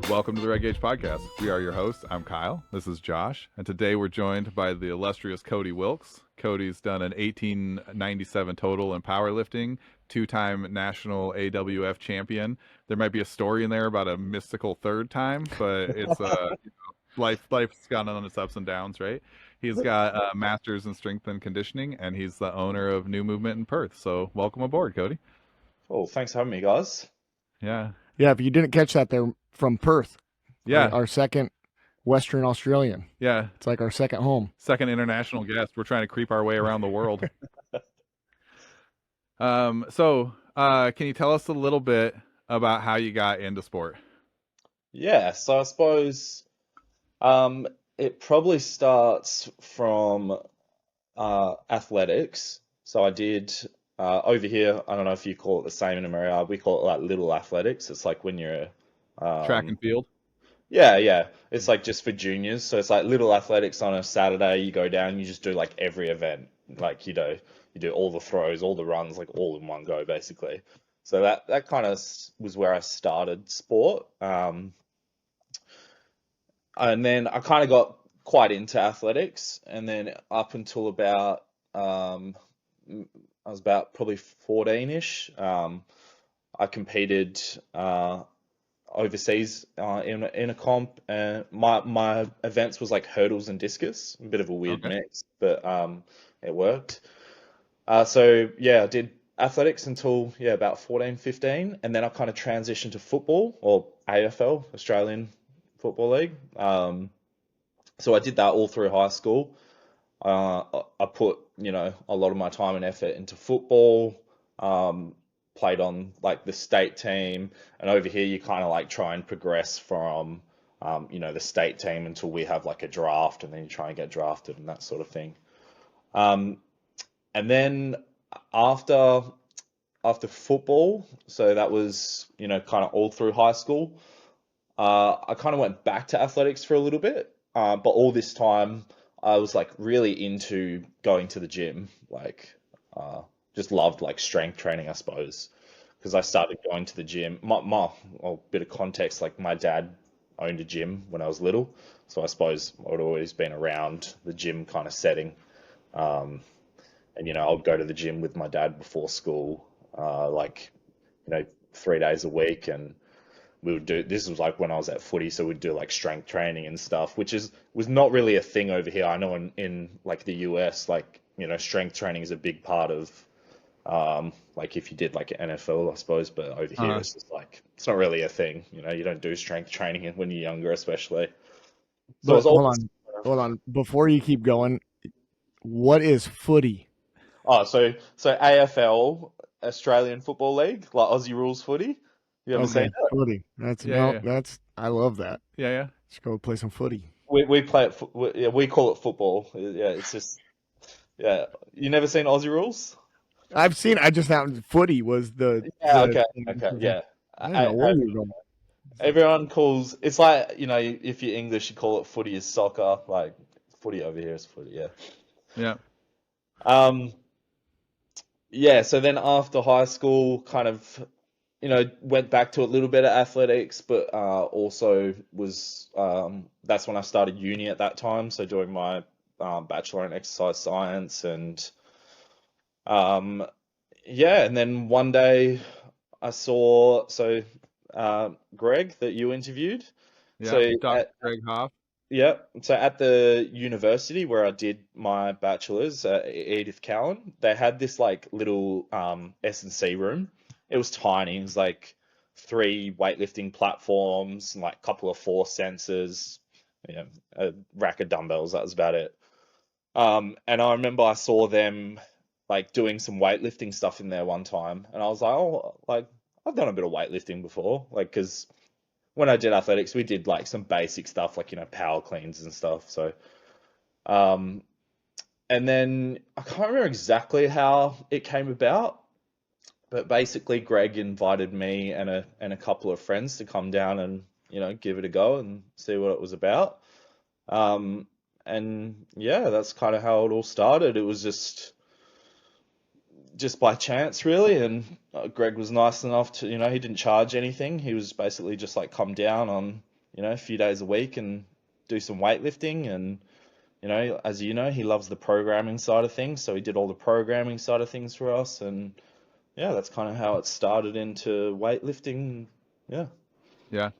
Welcome to the Red Gauge Podcast. We are your hosts. I'm Kyle. This is Josh. And today we're joined by the illustrious Cody Wilks. Cody's done an 1897 total in powerlifting, two-time national AWF champion. There might be a story in there about a mystical third time, but it's life's gone on its ups and downs, right? He's got a master's in strength and conditioning, and he's the owner of New Movement in Perth. So welcome aboard, Cody. Oh, thanks for having me, guys. Yeah. Yeah, if you didn't catch that, they're from Perth. Yeah. Our second Western Australian. Yeah. It's like our second home. Second international guest. We're trying to creep our way around the world. Can you tell us a little bit about how you got into sport? Yeah, so I suppose it probably starts from athletics. So I did over here, I don't know if you call it the same in America, we call it like little athletics. It's like when you're Track and field? yeah. It's like just for juniors. So it's like little athletics on a Saturday, you go down, you just do like every event. Like you do all the throws, all the runs, like all in one go basically. So that kind of was where I started sport. And then I kind of got quite into athletics, and then up until about I was about probably 14-ish. I competed overseas in a comp, and my events was like hurdles and discus, a bit of a weird Okay. mix, but it worked. So yeah, I did athletics until about 14, 15, and then I kind of transitioned to football or AFL, Australian Football League. So I did that all through high school. I put, a lot of my time and effort into football. Played on like the state team, and over here you kind of like try and progress from, the state team until we have like a draft, and then you try and get drafted and that sort of thing. Um, and then after football, so that was, kind of all through high school. I kind of went back to athletics for a little bit, but all this time I was like really into going to the gym, like just loved like strength training, I suppose, because I started going to the gym. Well, bit of context, like my dad owned a gym when I was little, so I suppose I'd always been around the gym kind of setting. Um, and I'd go to the gym with my dad before school, like 3 days a week, and we would do this was like when I was at footy, so we'd do like strength training and stuff, which was not really a thing over here. I know in like the US, like strength training is a big part of like if you did like NFL, I suppose, but over here Uh, it's just like it's not really a thing. You don't do strength training when you're younger, especially. So But it's always hold on. Before you keep going, what is footy? so AFL, Australian Football League, like Aussie rules footy. You ever seen Okay, it? footy. yeah. I love that. Yeah, yeah. Let's go play some footy. We play it. We call it football. Yeah, it's just yeah. You never seen Aussie rules? I just found footy was Yeah. the Okay. thing. Okay. Yeah. I didn't know where you were going. Everyone calls it's like if you're English you call it footy is soccer, like footy over here is footy. Yeah. Yeah. Um. Yeah. So then after high school, kind of went back to a little bit of athletics, but also was that's when I started uni at that time. So doing my bachelor in exercise science, and um yeah, and then one day I saw Greg that you interviewed. Yeah. So Dr. Greg Hoff. yeah, so at the university where I did my bachelor's at Edith Cowan, they had this like little S&C room. It was tiny. It was like three weightlifting platforms and like a couple of force sensors, a rack of dumbbells. That was about it. And I remember I saw them like doing some weightlifting stuff in there one time, and I was like, oh, like I've done a bit of weightlifting before, like because when I did athletics, we did like some basic stuff, like power cleans and stuff. So, um, and then I can't remember exactly how it came about, but basically Greg invited me and a couple of friends to come down and give it a go and see what it was about. Um, and yeah, that's kind of how it all started. It was just by chance, really. And Greg was nice enough to, he didn't charge anything. He was basically just like, come down on a few days a week and do some weightlifting. And, as you know, he loves the programming side of things. So he did all the programming side of things for us. And yeah, that's kind of how it started into weightlifting. Yeah. Yeah.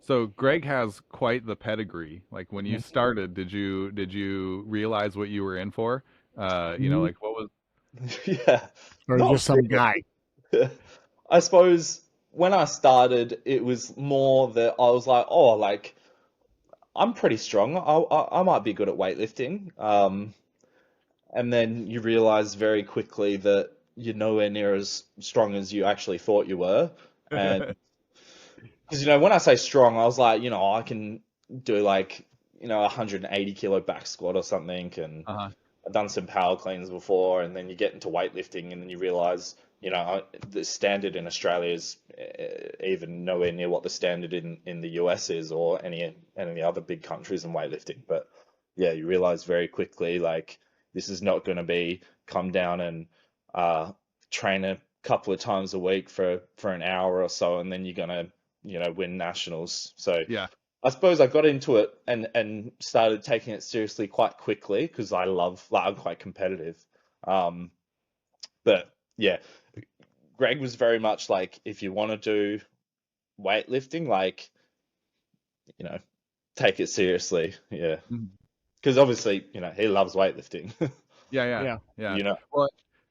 So Greg has quite the pedigree. Like when you Mhm. started, did you realize what you were in for? Like what was Yeah. Or Not just some really. guy? I suppose when I started, it was more that I was like, oh, like I'm pretty strong. I might be good at weightlifting. And then you realize very quickly that you're nowhere near as strong as you actually thought you were. And because, when I say strong, I was like, I can do like, 180 kilo back squat or something. And uh-huh. I've done some power cleans before. And then you get into weightlifting and then you realize, the standard in Australia is even nowhere near what the standard in the US is, or any other big countries in weightlifting. But yeah, you realize very quickly, like, this is not going to be come down and uh, train a couple of times a week for an hour or so, and then you're gonna, win nationals. So Yeah. I suppose I got into it and started taking it seriously quite quickly because like, I'm quite competitive. Um, but yeah, Greg was very much like, if you want to do weightlifting, like, you know, take it seriously. Yeah. Mhm. Because obviously, he loves weightlifting. Yeah, yeah, Yeah. yeah. You know, Well,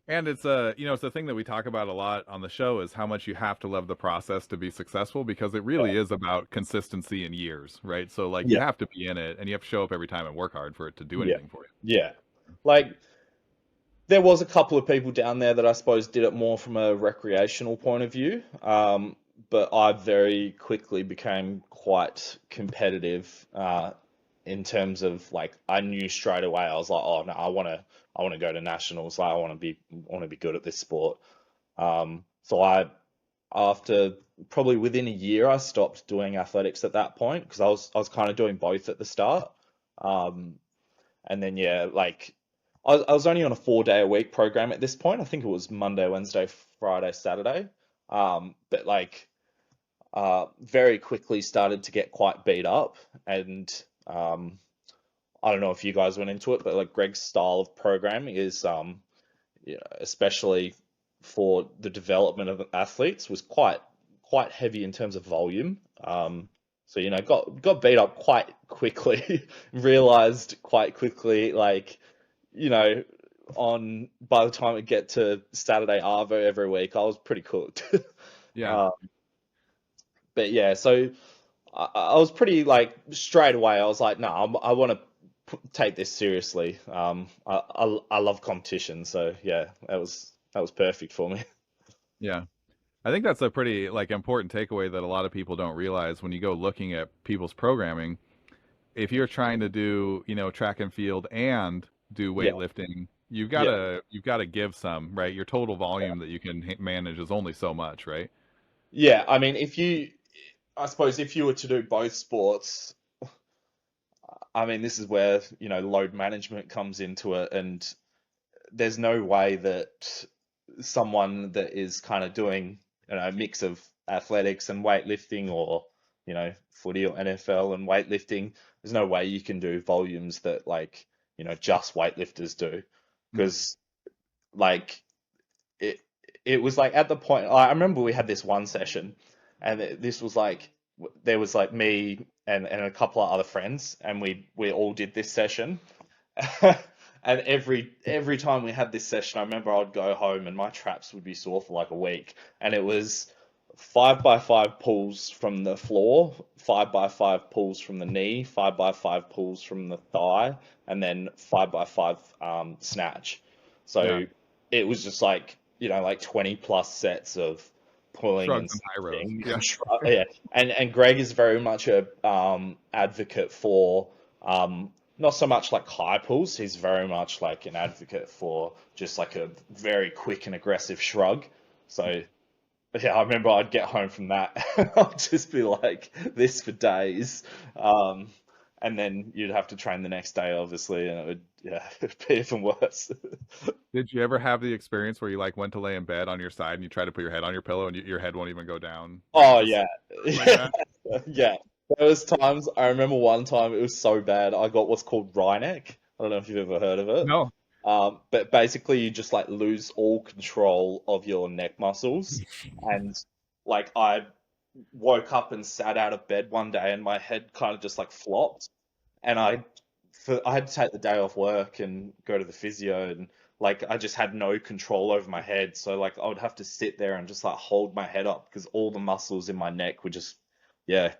and it's it's a thing that we talk about a lot on the show is how much you have to love the process to be successsul because it really is about consistency in years, right? So like you yeah, have to be in it and you have to show up every time and work hard for it to do yeah, anything for you. yeah. Like, there was a couple of people down there that I suppose did it more from a recreational point of view. But I very quickly became quite competitive in terms of, like, I knew straight away. I was like, oh no, I want to go to nationals. Like, I want to be good at this sport. So after probably within a year, I stopped doing athletics at that point because I was kind of doing both at the start. Um, and then yeah, like I was only on a 4 day a week program at this point. I think it was Monday, Wednesday, Friday, Saturday. But like very quickly started to get quite beat up, and I don't know if you guys went into it, but like Greg's style of programming is especially for the development of athletes, was quite heavy in terms of volume. So got beat up quite quickly, realized quite quickly, like, you know on by the time we get to Saturday Arvo every week, I was pretty cooked. Yeah. uh, but yeah, so I was pretty, like, straight away. I was like, no, I want to take this seriously. I love competition, so yeah, that was perfect for me. Yeah. I think that's a pretty like important takeaway that a lot of people don't realize when you go looking at people's programming. If you're trying to do, track and field and do Yeah, weightlifting, yeah, you've got to give some, right? Your total volume that you can manage is only so much, right? yeah. I mean, I suppose if you were to do both sports, I mean, this is where load management comes into it, and there's no way that someone that is kind of doing, a mix of athletics and weightlifting, or footy or NFL and weightlifting, there's no way you can do volumes that, like, just weightlifters do, Mm. because, like, it it was like, at the point, I remember we had this one session, and this was like, there was like me and a couple of other friends, and we all did this session. And every time we had this session, I remember I'd go home and my traps would be sore for like a week. And it was 5x5 pulls from the floor, 5x5 pulls from the knee, 5x5 pulls from the thigh, and then 5x5 snatch. Yeah. So it was just like, like 20 plus sets of pulling and Shrugs and high rows. snatching. Yeah. Yeah. And Greg is very much a advocate for not so much like high pulls. He's very much like an advocate for just like a very quick and aggressive shrug. So yeah, I remember I'd get home from that and I'd just be like this for days. Um, and then you'd have to train the next day, obviously, and it would, yeah, it'd be even worse. Did you ever have the experience where you like went to lay in bed on your side and you try to put your head on your pillow and your head won't even go down? Oh Just yeah, like that? yeah. There was times, I remember one time it was so bad, I got what's called Ryneck. I don't know if you've ever heard of it. No. But basically you just like lose all control of your neck muscles. And like I woke up and sat out of bed one day and my head kind of just like flopped. And I had to take the day off work and go to the physio, and like I just had no control over my head. So like I would have to sit there and just like hold my head up because all the muscles in my neck were just, yeah,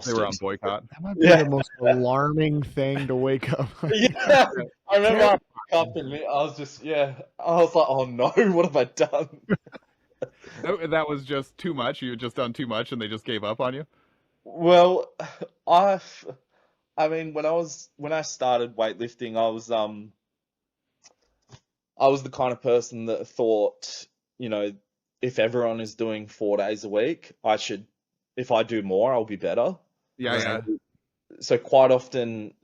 They were exhausted. on boycott. That might be Yeah, the most alarming thing to wake up. yeah. I remember I woke up and I was just, yeah, I was like, oh no, what have I done? That was just too much. You had just done too much, and they just gave up on you. Well, I, I mean, when I started weightlifting, I was the kind of person that thought, you know, if everyone is doing 4 days a week, if I do more, I'll be better. Yeah, So, yeah. so quite often,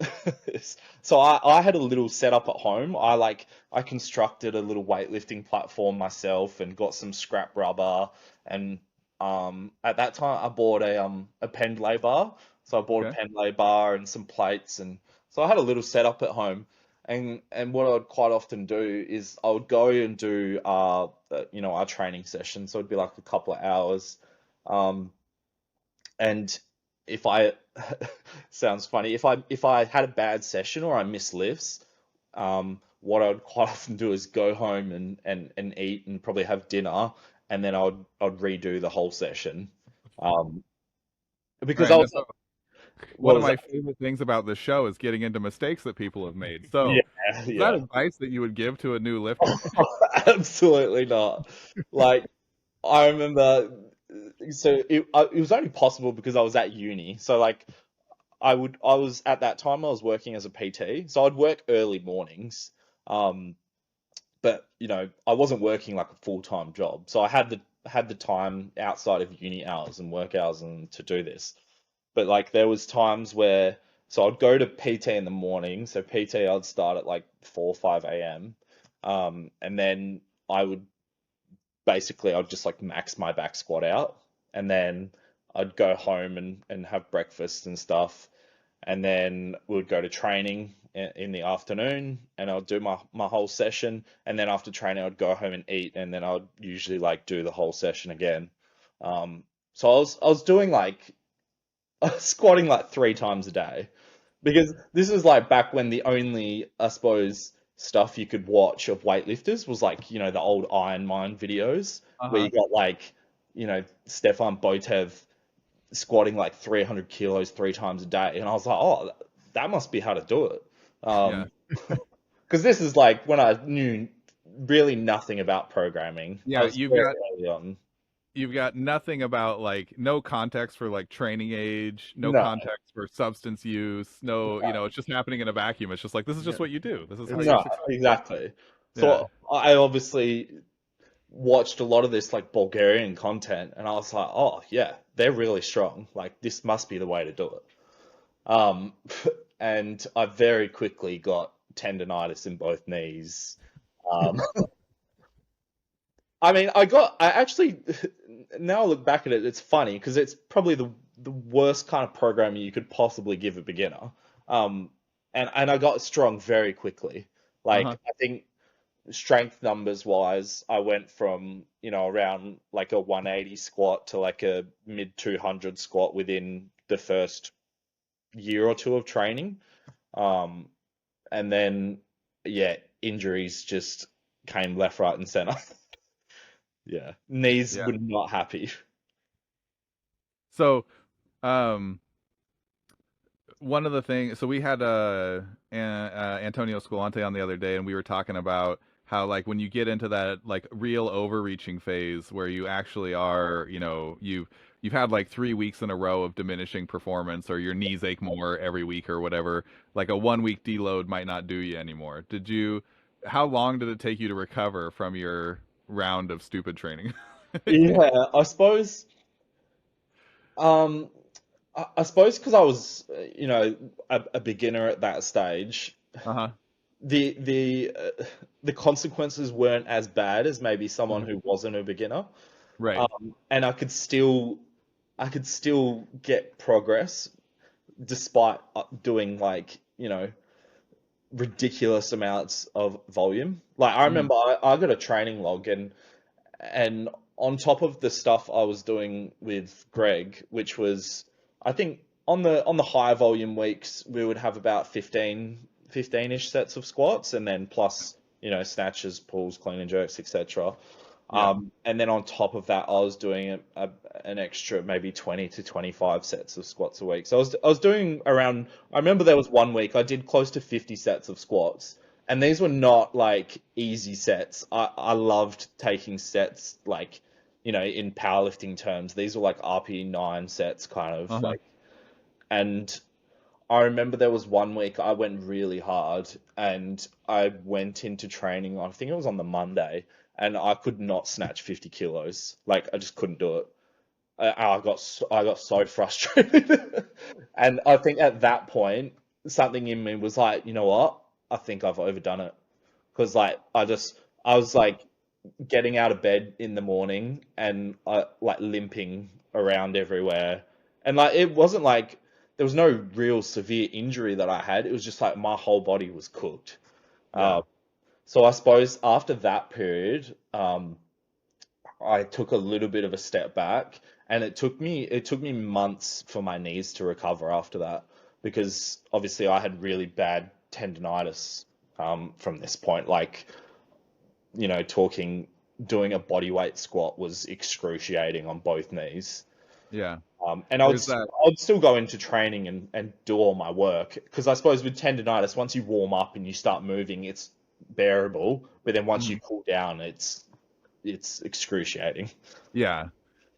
so I had a little setup at home. I constructed a little weightlifting platform myself and got some scrap rubber. And at that time, I bought a Pendlay bar. So I bought a Okay. Pendlay bar and some plates, and so I had a little setup at home. And what I would quite often do is I would go and do our training session. So it'd be like a couple of hours. Um, and if I sounds funny, if I had a bad session or I missed lifts, what I would quite often do is go home and eat and probably have dinner, and then I'd redo the whole session. Um, because Right. I And was, that's what one of was that? my favorite things about this show is getting into mistakes that people have made. Yeah, So, is that yeah. advice that you would give to a new lifter? Absolutely not. Like I remember, so it was only possible because I was at uni. So like I was at that time I was working as a PT, so I'd work early mornings. Um, but I wasn't working like a full-time job, so I had the time outside of uni hours and work hours and to do this. But like there was times where so I'd go to PT in the morning. So PT I'd start at like 4 5 a.m. And then I would basically I'd just like max my back squat out, and then I'd go home and have breakfast and stuff, and then we would go to training in the afternoon, and I'd do my whole session, and then after training I'd go home and eat, and then I'd usually like do the whole session again. So I was doing like squatting like 3 times a day, because this was like back when the only, I suppose, stuff you could watch of weightlifters was like, the old Iron Mind videos where Uh-huh. you got like, Stefan Botev squatting like 300 kilos 3 times a day. And I was like, oh, that must be how to do it. Yeah. Because this is like when I knew really nothing about programming. I Yeah, was very early on. you've got nothing about like no context for like training age, no No, context for substance use, no, it's just happening in a vacuum. It's just like this is Yeah. just what you do. This is how It's you're no, successful. exactly. Yeah. So I obviously watched a lot of this like Bulgarian content, and I was like, oh yeah, they're really strong. Like this must be the way to do it. Um, and I very quickly got tendonitis in both knees. Um, I mean, I actually, now I look back at it, it's funny because it's probably the worst kind of programming you could possibly give a beginner. Um, and I got strong very quickly. Uh-huh. Like I think strength numbers wise, I went from, around like a 180 squat to like a mid 200 squat within the first year or two of training. Um, and then, yeah, injuries just came left, right, and center. Yeah, knees Yeah. were not happy. So, um one of the things, so we had Antonio Squilante on the other day, and we were talking about how like when you get into that like real overreaching phase where you actually are, you've had like 3 weeks in a row of diminishing performance, or your knees ache more every week or whatever, like a 1 week deload might not do you anymore. How long did it take you to recover from your round of stupid training? Yeah, I suppose. Um, I suppose because I was, a beginner at that stage, Uh-huh. the consequences weren't as bad as maybe someone Mhm. who wasn't a beginner. Right. And I could still get progress. despite doing like, ridiculous amounts of volume. Like I Mm. remember I got a training log, and on top of the stuff I was doing with Greg, which was, I think on the higher volume weeks, we would have about 15-ish sets of squats, and then plus, snatches, pulls, clean and jerks, etc. Yeah. And then on top of that, I was doing an extra maybe 20 to 25 sets of squats a week. So I was doing around, I remember there was one week I did close to 50 sets of squats. And these were not like easy sets. I loved taking sets like, in powerlifting terms. These were like RP9 sets kind of Uh-huh. like, and I remember there was one week I went really hard and I went into training, I think it was on the Monday, and I could not snatch 50 kilos. Like I just couldn't do it. I got so frustrated. And I think at that point, something in me was like, you know what? I think I've overdone it. Because like I was like getting out of bed in the morning and I like limping around everywhere. And like it wasn't like there was no real severe injury that I had. It was just like my whole body was cooked. Yeah. Uh, so I suppose after that period, I took a little bit of a step back, and it took me months for my knees to recover after that, because obviously I had really bad tendonitis from this point. Like, talking doing a body weight squat was excruciating on both knees. Yeah. And There's that. I'd still go into training and do all my work, because I suppose with tendonitis, once you warm up and you start moving, it's bearable. But then once you Mm. cool down, it's excruciating. Yeah.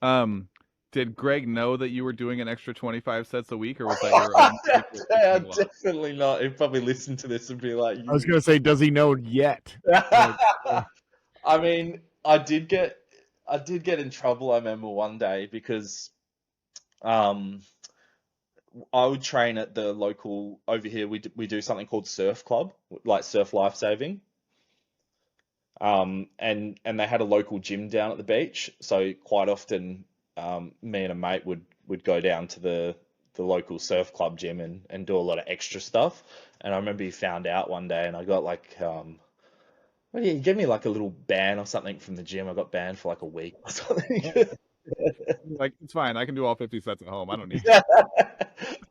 Um, did Greg know that you were doing an extra 25 sets a week, or was that your own secret Yeah, teaching log? definitely not. He'd probably listen to this and be like, I was "You." gonna say, does he know yet? Like, I mean, I did get in trouble. I remember one day because um, I would train at the local over here. We do something called surf club, like surf life saving. And they had a local gym down at the beach. So quite often, me and a mate would go down to the local surf club gym and do a lot of extra stuff. And I remember he found out one day, and I got like, well, yeah, he gave me like a little ban or something from the gym. I got banned for like a week or something. Like, it's fine. I can do all 50 sets at home. I don't need you. Yeah.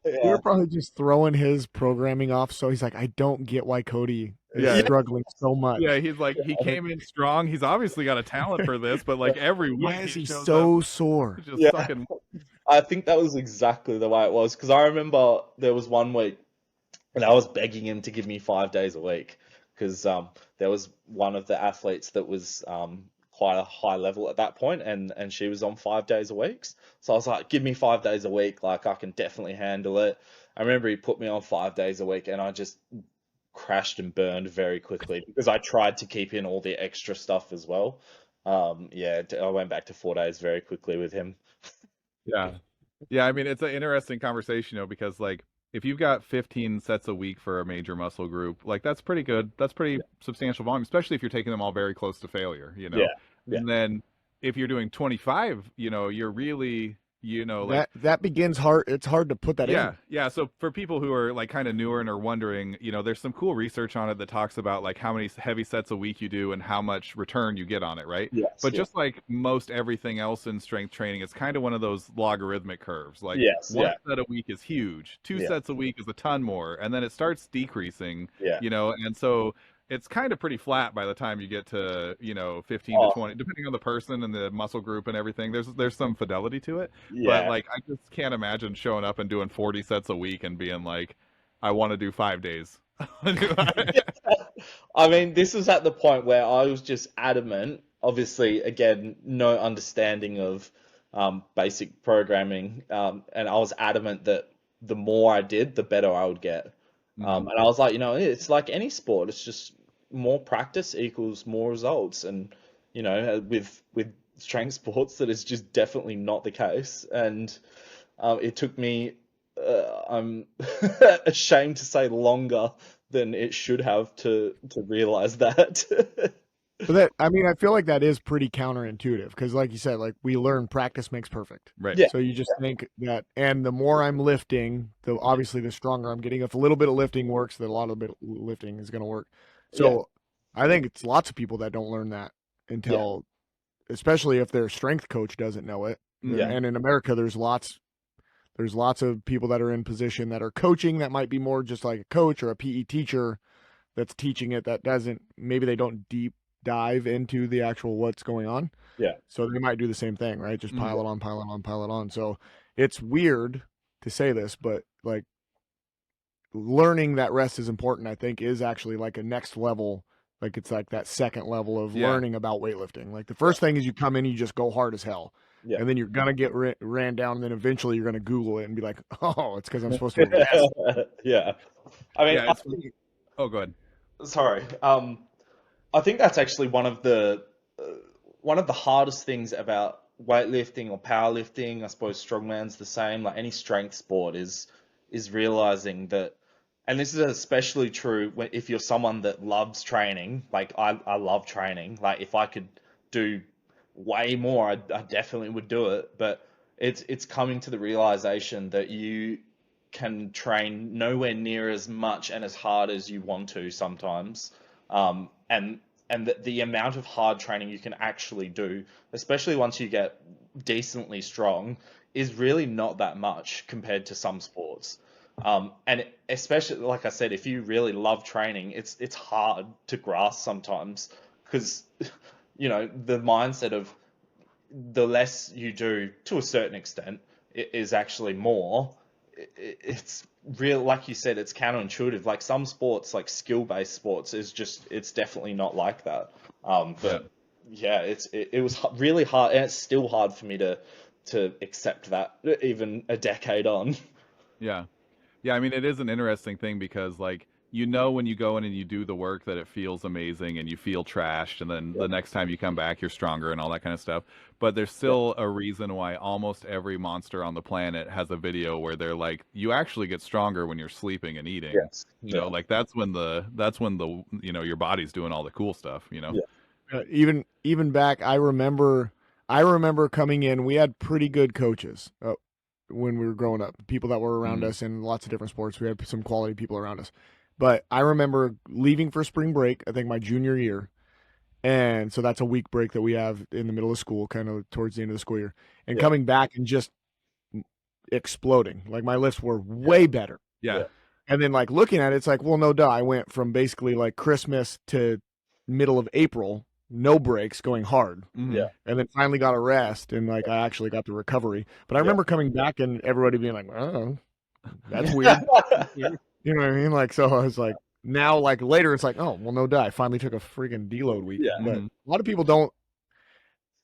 we Yeah. were probably just throwing his programming off. So he's like, I don't get why Cody is Yeah. struggling so much. Yeah. He's like, he came in strong. He's obviously got a talent for this, but like every Why week is he he shows up so sore? just Yeah. sucking. I think that was exactly the way it was, because I remember there was one week and I was begging him to give me 5 days a week, because there was one of the athletes that was quite a high level at that point, and she was on 5 days a week. So I was like, give me 5 days a week, like I can definitely handle it. I remember he put me on 5 days a week, and I just crashed and burned very quickly because I tried to keep in all the extra stuff as well. Yeah, I went back to 4 days very quickly with him. Yeah. Yeah. I mean, it's an interesting conversation, because like if you've got 15 sets a week for a major muscle group, like that's pretty good. That's pretty substantial volume, especially if you're taking them all very close to failure, Yeah, yeah, And then if you're doing 25, you're really, like That begins hard. It's hard to put that yeah, in. yeah. So for people who are like kind of newer and are wondering, there's some cool research on it that talks about like how many heavy sets a week you do and how much return you get on it, right? yes, But yeah, just like most everything else in strength training, it's kind of one of those logarithmic curves. Like yes, one yeah, set a week is huge, two yeah, sets a week is a ton more, and then it starts decreasing, yeah. and so it's kind of pretty flat by the time you get to 15 to Oh, 20, depending on the person and the muscle group and everything. There's some fidelity to it, but yeah. like I just can't imagine showing up and doing 40 sets a week and being like, I want to do 5 days. I mean, this was at the point where I was just adamant. Obviously, again, no understanding of basic programming, and I was adamant that the more I did, the better I would get. Mhm. And I was like, it's like any sport. It's just more practice equals more results, and with strength sports, that is just definitely not the case. And it took me, I'm ashamed to say, longer than it should have to realize that. But that, I mean, I feel like that is pretty counterintuitive because, like you said, like we learn practice makes perfect. Right. Yeah. So you just think that, and the more I'm lifting, the obviously the stronger I'm getting. If a little bit of lifting works, then a lot of bit lifting is going to work. Yeah. So I think it's lots of people that don't learn that Yeah. until, especially if their strength coach doesn't know it. Yeah. And in America, there's lots of people that are in position that are coaching that might be more just like a coach or a PE teacher that's teaching it that doesn't, maybe they don't deep dive into the actual what's going on. Yeah. So they might do the same thing, right? Just Mhm. pile it on, pile it on, pile it on. So it's weird to say this, but like learning that rest is important, I think, is actually like a next level. Like it's like that second level of Yeah. learning about weightlifting. Like the first thing is you come in, you just go hard as hell. Yeah. And then you're going to get ran down. And then eventually you're going to Google it and be like, oh, it's because I'm supposed to rest. Yeah. I mean, Yeah. Oh, go ahead. sorry. I think that's actually one of the hardest things about weightlifting or powerlifting. I suppose strongman's the same. Like any strength sport is realizing that, and this is especially true if you're someone that loves training. Like I love training. Like if I could do way more, I definitely would do it. But it's coming to the realization that you can train nowhere near as much and as hard as you want to sometimes. And the amount of hard training you can actually do, especially once you get decently strong, is really not that much compared to some sports. And especially, like I said, if you really love training, it's hard to grasp sometimes because, the mindset of the less you do to a certain extent is actually more. It's real, like you said, it's counterintuitive. Like some sports, like skill-based sports, it's definitely not like that. But yeah, it was really hard, and it's still hard for me to accept that even a decade on. Yeah. Yeah, I mean, it is an interesting thing because, like, when you go in and you do the work that it feels amazing and you feel trashed, and then Yeah. the next time you come back, you're stronger and all that kind of stuff. But there's Yeah. still a reason why almost every monster on the planet has a video where they're like, you actually get stronger when you're sleeping and eating. Yes. Like that's when the your body's doing all the cool stuff. Yeah. Even back, I remember coming in. We had pretty good coaches when we were growing up. People that were around Mhm. us in lots of different sports. We had some quality people around us. But I remember leaving for spring break. I think my junior year, and so that's a week break that we have in the middle of school, kind of towards the end of the school year, and Yeah. coming back and just exploding. Like my lifts were way better. Yeah. Yeah. And then like looking at it, it's like, well, no duh. I went from basically like Christmas to middle of April, no breaks, going hard. Mhm. Yeah. And then finally got a rest and like I actually got the recovery. But I Yeah. remember coming back and everybody being like, oh, that's weird. You know what I mean? Like, so I was like, now like later it's like, oh, well, no duh. I finally took a freaking deload week. Yeah. But Mhm. a lot of people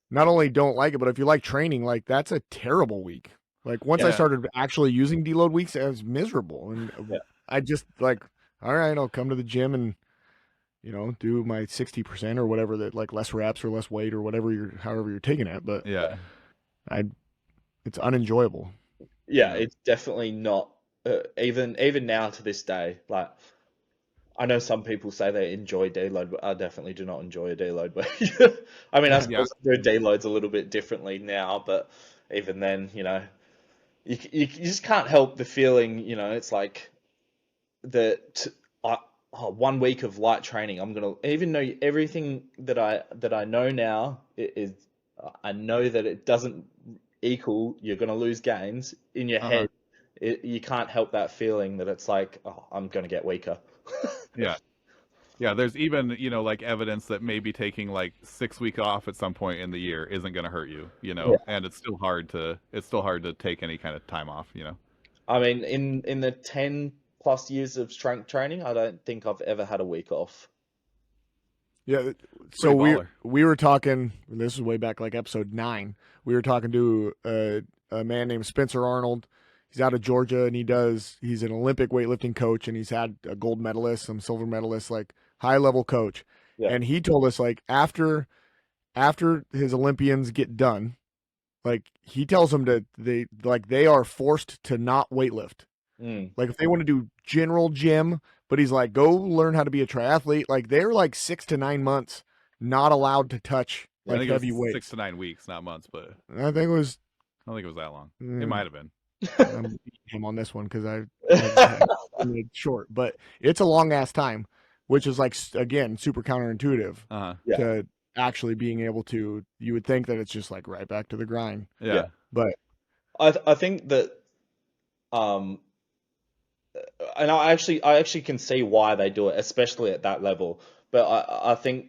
not only don't like it, but if you like training, like that's a terrible week. Like once I Yeah. started actually using deload weeks, I was miserable. And Yeah. I just like, all right, I'll come to the gym and do my 60% or whatever, that like less reps or less weight or however you're taking it. But Yeah. it's unenjoyable. Yeah, it's definitely not. Even now to this day, like I know some people say they enjoy deload, but I definitely do not enjoy a deload week. I mean, I Yeah. suppose I do deloads a little bit differently now, but even then, you just can't help the feeling. It's like that. One week of light training, I'm gonna even know everything that I know now is. I know that it doesn't equal you're gonna lose gains in your Uh-huh. head. You can't help that feeling that it's like, oh, I'm gonna get weaker. Yeah. Yeah, there's even, like evidence that maybe taking like 6 week off at some point in the year isn't going to hurt you, Yeah. and it's still hard to take any kind of time off. I mean, in the 10 plus years of strength training, I don't think I've ever had a week off. Yeah. So Pretty baller. we were talking, this is way back like episode 9. We were talking to a man named Spencer Arnold. He's out of Georgia and he's an Olympic weightlifting coach and he's had a gold medalist, some silver medalists, like high level coach. Yeah. And he told us like after his Olympians get done, like he tells them they are forced to not weightlift. Mm. Like if they want to do general gym, but he's like, go learn how to be a triathlete. Like they're like 6 to 9 months not allowed to touch I like think it heavy was 6 weights. to 9 weeks, not months, but I think it was I don't think it was that long. It might have been. I'm beating him on this one because I've had it short, but it's a long ass time, which is like again super counterintuitive Uh-huh. Yeah. to actually being able to. You would think that it's just like right back to the grind, Yeah. but I think that um and I actually can see why they do it, especially at that level. But I think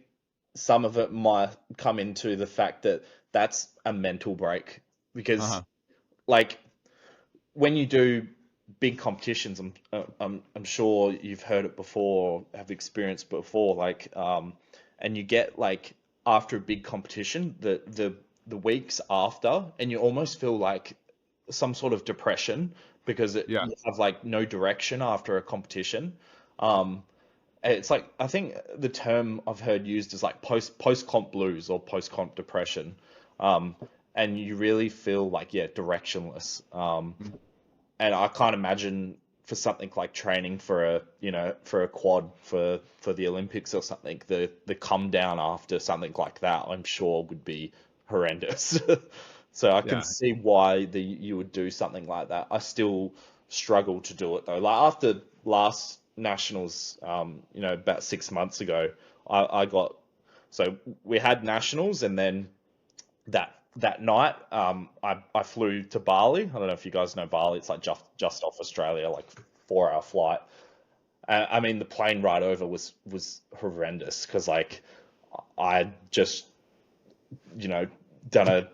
some of it might come into the fact that that's a mental break because Uh-huh. like when you do big competitions, I'm sure you've heard it before, have experienced before, like and you get like after a big competition, the weeks after, and you almost feel like some sort of depression because Yeah. you have like no direction after a competition. Um, and it's like I think the term I've heard used is like post comp blues or post comp depression, um, and you really feel like directionless. Mhm. And I can't imagine for something like training for a quad for the Olympics or something, the come down after something like that, I'm sure would be horrendous. So I can Yeah. see why you would do something like that. I still struggle to do it though. Like after last nationals, about 6 months ago, I got so we had nationals, and then that night, I flew to Bali. I don't know if you guys know Bali. It's like just off Australia, like 4 hour flight. I mean, the plane ride over was horrendous because like I just done a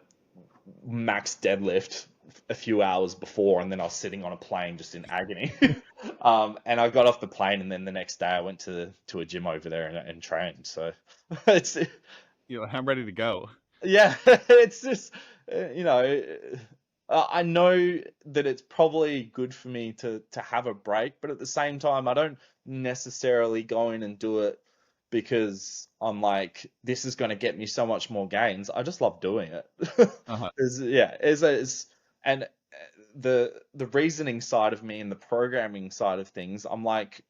max deadlift a few hours before, and then I was sitting on a plane just in agony. And I got off the plane, and then the next day I went to a gym over there and trained. So it's I'm ready to go. yeah, it's just you know, I know that it's probably good for me to have a break, but at the same time, I don't necessarily go in and do it because I'm like, this is going to get me so much more gains. I just love doing it. Uh-huh. And the reasoning side of me and the programming side of things, I'm like,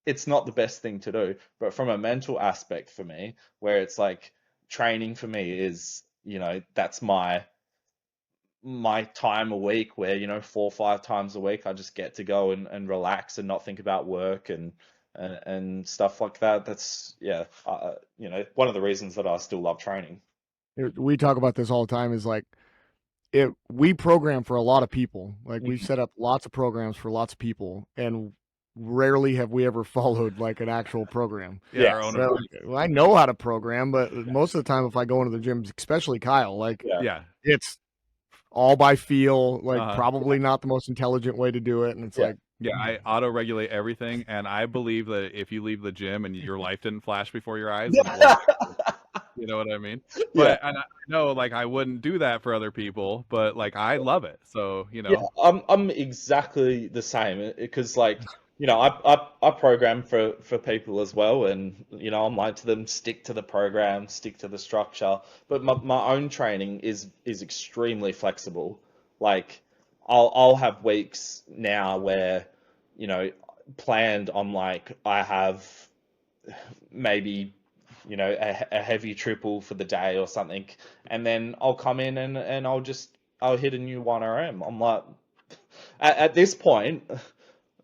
it's not the best thing to do, but from a mental aspect for me, where it's like training for me is, that's my time a week where, 4 or 5 times a week I just get to go and relax and not think about work and stuff like that. That's one of the reasons that I still love training. we talk about this all the time. Is like we program for a lot of people. Like we've set up lots of programs for lots of people, and rarely have we ever followed like an actual program. Yeah, our own Well, I know how to program, but most of the time, if I go into the gym, especially Kyle, like yeah. it's all by feel, like Uh-huh. probably not the most intelligent way to do it. And it's like, Yeah, I auto-regulate everything, and I believe that if you leave the gym and your life didn't flash before your eyes, then it won't. You know what I mean? Yeah. And I know, like, I wouldn't do that for other people, but like, I love it. So, Yeah, I'm exactly the same because like I program for people as well, and I'm like to them, stick to the program, stick to the structure. But my own training is extremely flexible. Like I'll have weeks now where you know planned on like I have maybe a heavy triple for the day or something, and then I'll come in and I'll hit a new 1RM. I'm like, at this point,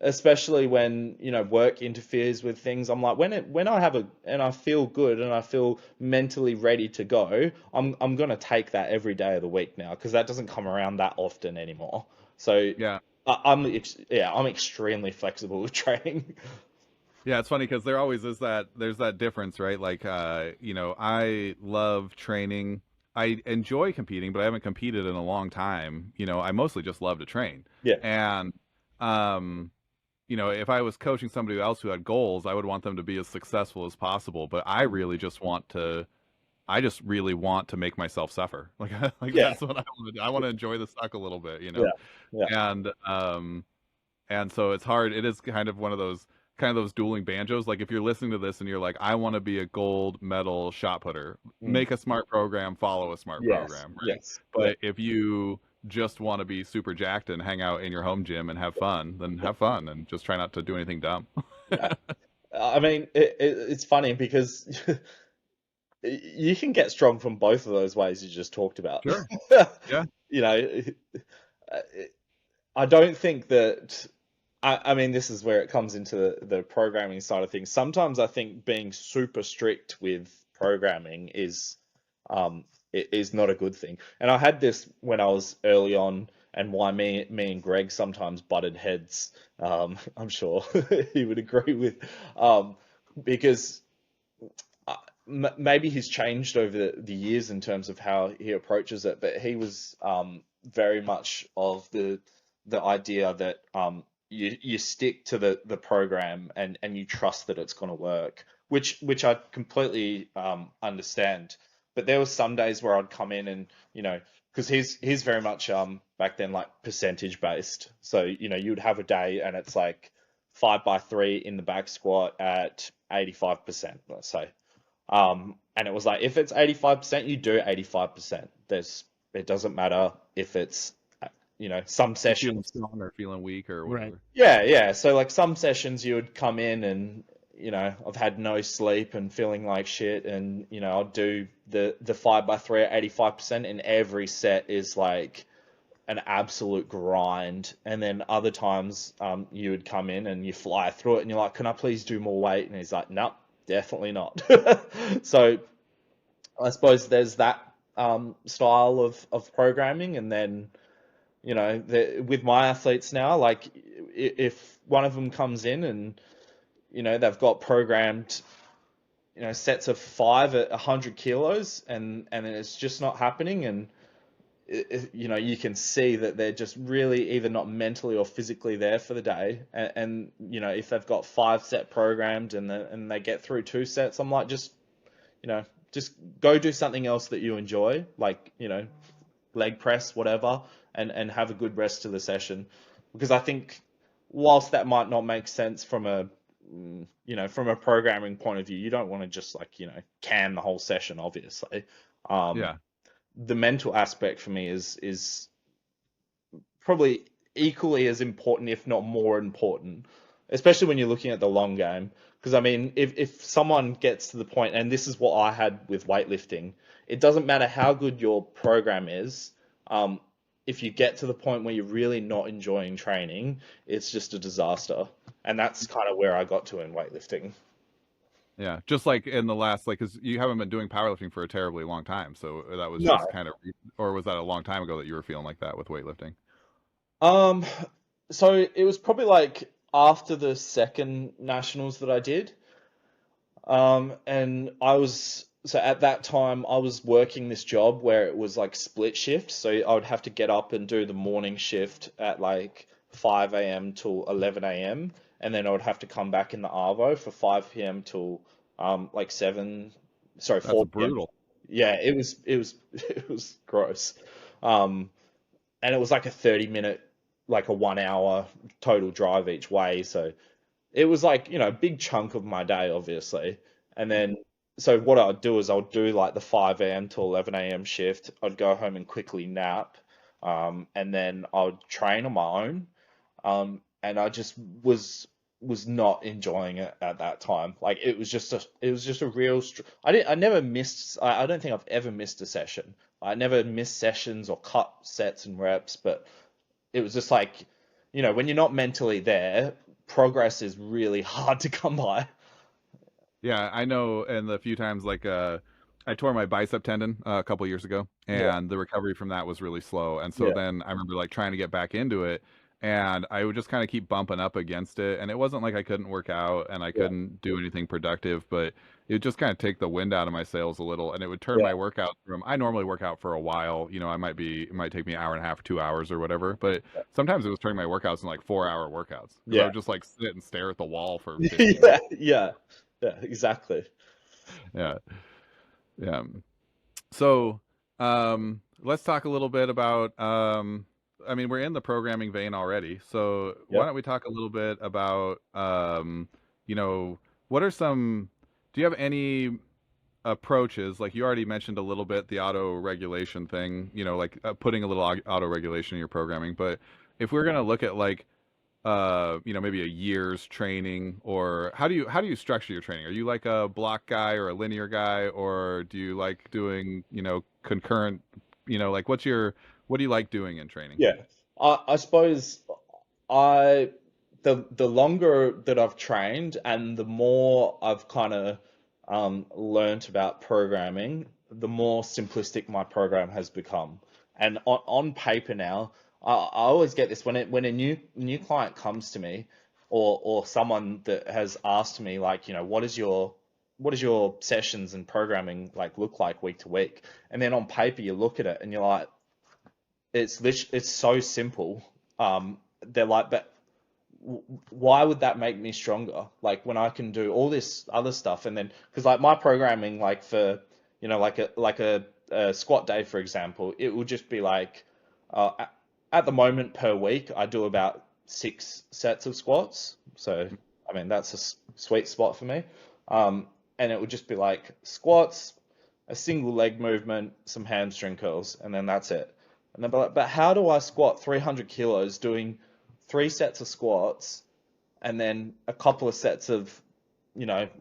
especially when work interferes with things, I'm like, when I have and I feel good and I feel mentally ready to go, I'm gonna take that every day of the week now because that doesn't come around that often anymore. So yeah. I'm extremely flexible with training. Yeah, it's funny because there always is there's that difference, right? Like, I love training. I enjoy competing, but I haven't competed in a long time. I mostly just love to train. Yeah. And, um, if I was coaching somebody else who had goals, I would want them to be as successful as possible. But I just really want to make myself suffer. Like Yeah. that's what I want to do. I want to enjoy the suck a little bit, Yeah. Yeah. And so it's hard. It is kind of those dueling banjos. Like if you're listening to this and you're like, I want to be a gold medal shot putter, make a smart program, follow a smart Yes. program, right? Yes. But if you just want to be super jacked and hang out in your home gym and have fun, then have fun and just try not to do anything dumb. Yeah. I mean, it's funny because you can get strong from both of those ways you just talked about. Sure. Yeah. You know, I don't think that. I mean, this is where it comes into the programming side of things. Sometimes I think being super strict with programming um, is not a good thing. And I had this when I was early on, and why me and Greg sometimes butted heads. I'm sure he would agree with, because maybe he's changed over the years in terms of how he approaches it, but he was very much of the idea that you stick to the program and you trust that it's going to work, which I completely understand. But there was some days where I'd come in and, because he's very much back then like percentage based. So, you'd have a day and it's like 5x3 in the back squat at 85%, let's say. And it was like, if it's 85%, you do 85%. It doesn't matter if it's, some Feeling sessions. strong or feeling weak or Right. whatever. Yeah, yeah. So like some sessions you would come in and, I've had no sleep and feeling like shit, and, I'll do the 5x3 at 85%, and every set is like an absolute grind. And then other times, you would come in and you fly through it and you're like, can I please do more weight? And he's like, nope, definitely not. So I suppose there's that style of programming. And then, with my athletes now, like if one of them comes in and, they've got programmed, sets of 5 at 100 kilos, and it's just not happening. And you can see that they're just really either not mentally or physically there for the day. And if they've got 5 set programmed and they get through 2 sets, I'm like, just go do something else that you enjoy, like, leg press, whatever, and have a good rest of the session. Because I think whilst that might not make sense from a programming point of view, you don't want to just like, can the whole session, obviously. Yeah. The mental aspect for me is probably equally as important, if not more important, especially when you're looking at the long game. Because I mean, if someone gets to the point, and this is what I had with weightlifting, it doesn't matter how good your program is. If you get to the point where you're really not enjoying training, it's just a disaster. And that's kind of where I got to in weightlifting. Yeah. Just like in the last, like, because you haven't been doing powerlifting for a terribly long time. So that was No. just kind of, or was that a long time ago that you were feeling like that with weightlifting? Um, so it was probably like after the second nationals that I did. And so at that time I was working this job where it was like split shift. So I would have to get up and do the morning shift at like 5 a.m. till 11 a.m. And then I would have to come back in the Arvo for 5 p.m. till like 4 That's p.m. brutal. Yeah, it was gross. Um, and it was like a 30-minute, like a 1 hour total drive each way. So it was like, a big chunk of my day, obviously. And then, so what I'd do is I'd do like the 5 a.m. to 11 a.m. shift. I'd go home and quickly nap. And then I'd train on my own. And I just was not enjoying it at that time. Like it was just a real, I never missed, I don't think I've ever missed a session. I never missed sessions or cut sets and reps, but it was just like, when you're not mentally there, progress is really hard to come by. Yeah, I know. And the few times, like, I tore my bicep tendon a couple years ago, Yeah, and the recovery from that was really slow. And so yeah, then I remember like trying to get back into it, and I would just kind of keep bumping up against it. And it wasn't like I couldn't work out and I yeah, couldn't do anything productive, but it would just kind of take the wind out of my sails a little, and it would turn yeah, my workout from. I normally work out for a while, it might take me an hour and a half, 2 hours or whatever, but sometimes it was turning my workouts in like 4 hour workouts because I yeah, would just like sit and stare at the wall for 15 yeah, minutes. yeah, yeah, exactly. Yeah. Yeah. So, let's talk a little bit about, I mean, we're in the programming vein already. So why Yep. don't we talk a little bit about, you know, what are some, do you have any approaches? Like you already mentioned a little bit, the auto regulation thing, like putting a little auto regulation in your programming. But if we're going to look at like maybe a year's training, or how do you structure your training? Are you like a block guy or a linear guy, or do you like doing, concurrent, like what do you like doing in training? Yeah. I suppose I the longer that I've trained and the more I've kind of learnt about programming, the more simplistic my program has become. And on paper now, I always get this when a new client comes to me, or someone that has asked me, like, what is your sessions and programming like look like week to week? And then on paper you look at it and you're like, it's so simple. They're like, but why would that make me stronger? Like, when I can do all this other stuff, and then because like my programming, like for like a squat day, for example, it will just be like, at the moment per week I do about 6 sets of squats. So I mean that's a sweet spot for me. And it would just be like squats, a single leg movement, some hamstring curls, and then that's it. And then be like, but how do I squat 300 kilos doing 3 sets of squats and then a couple of sets of,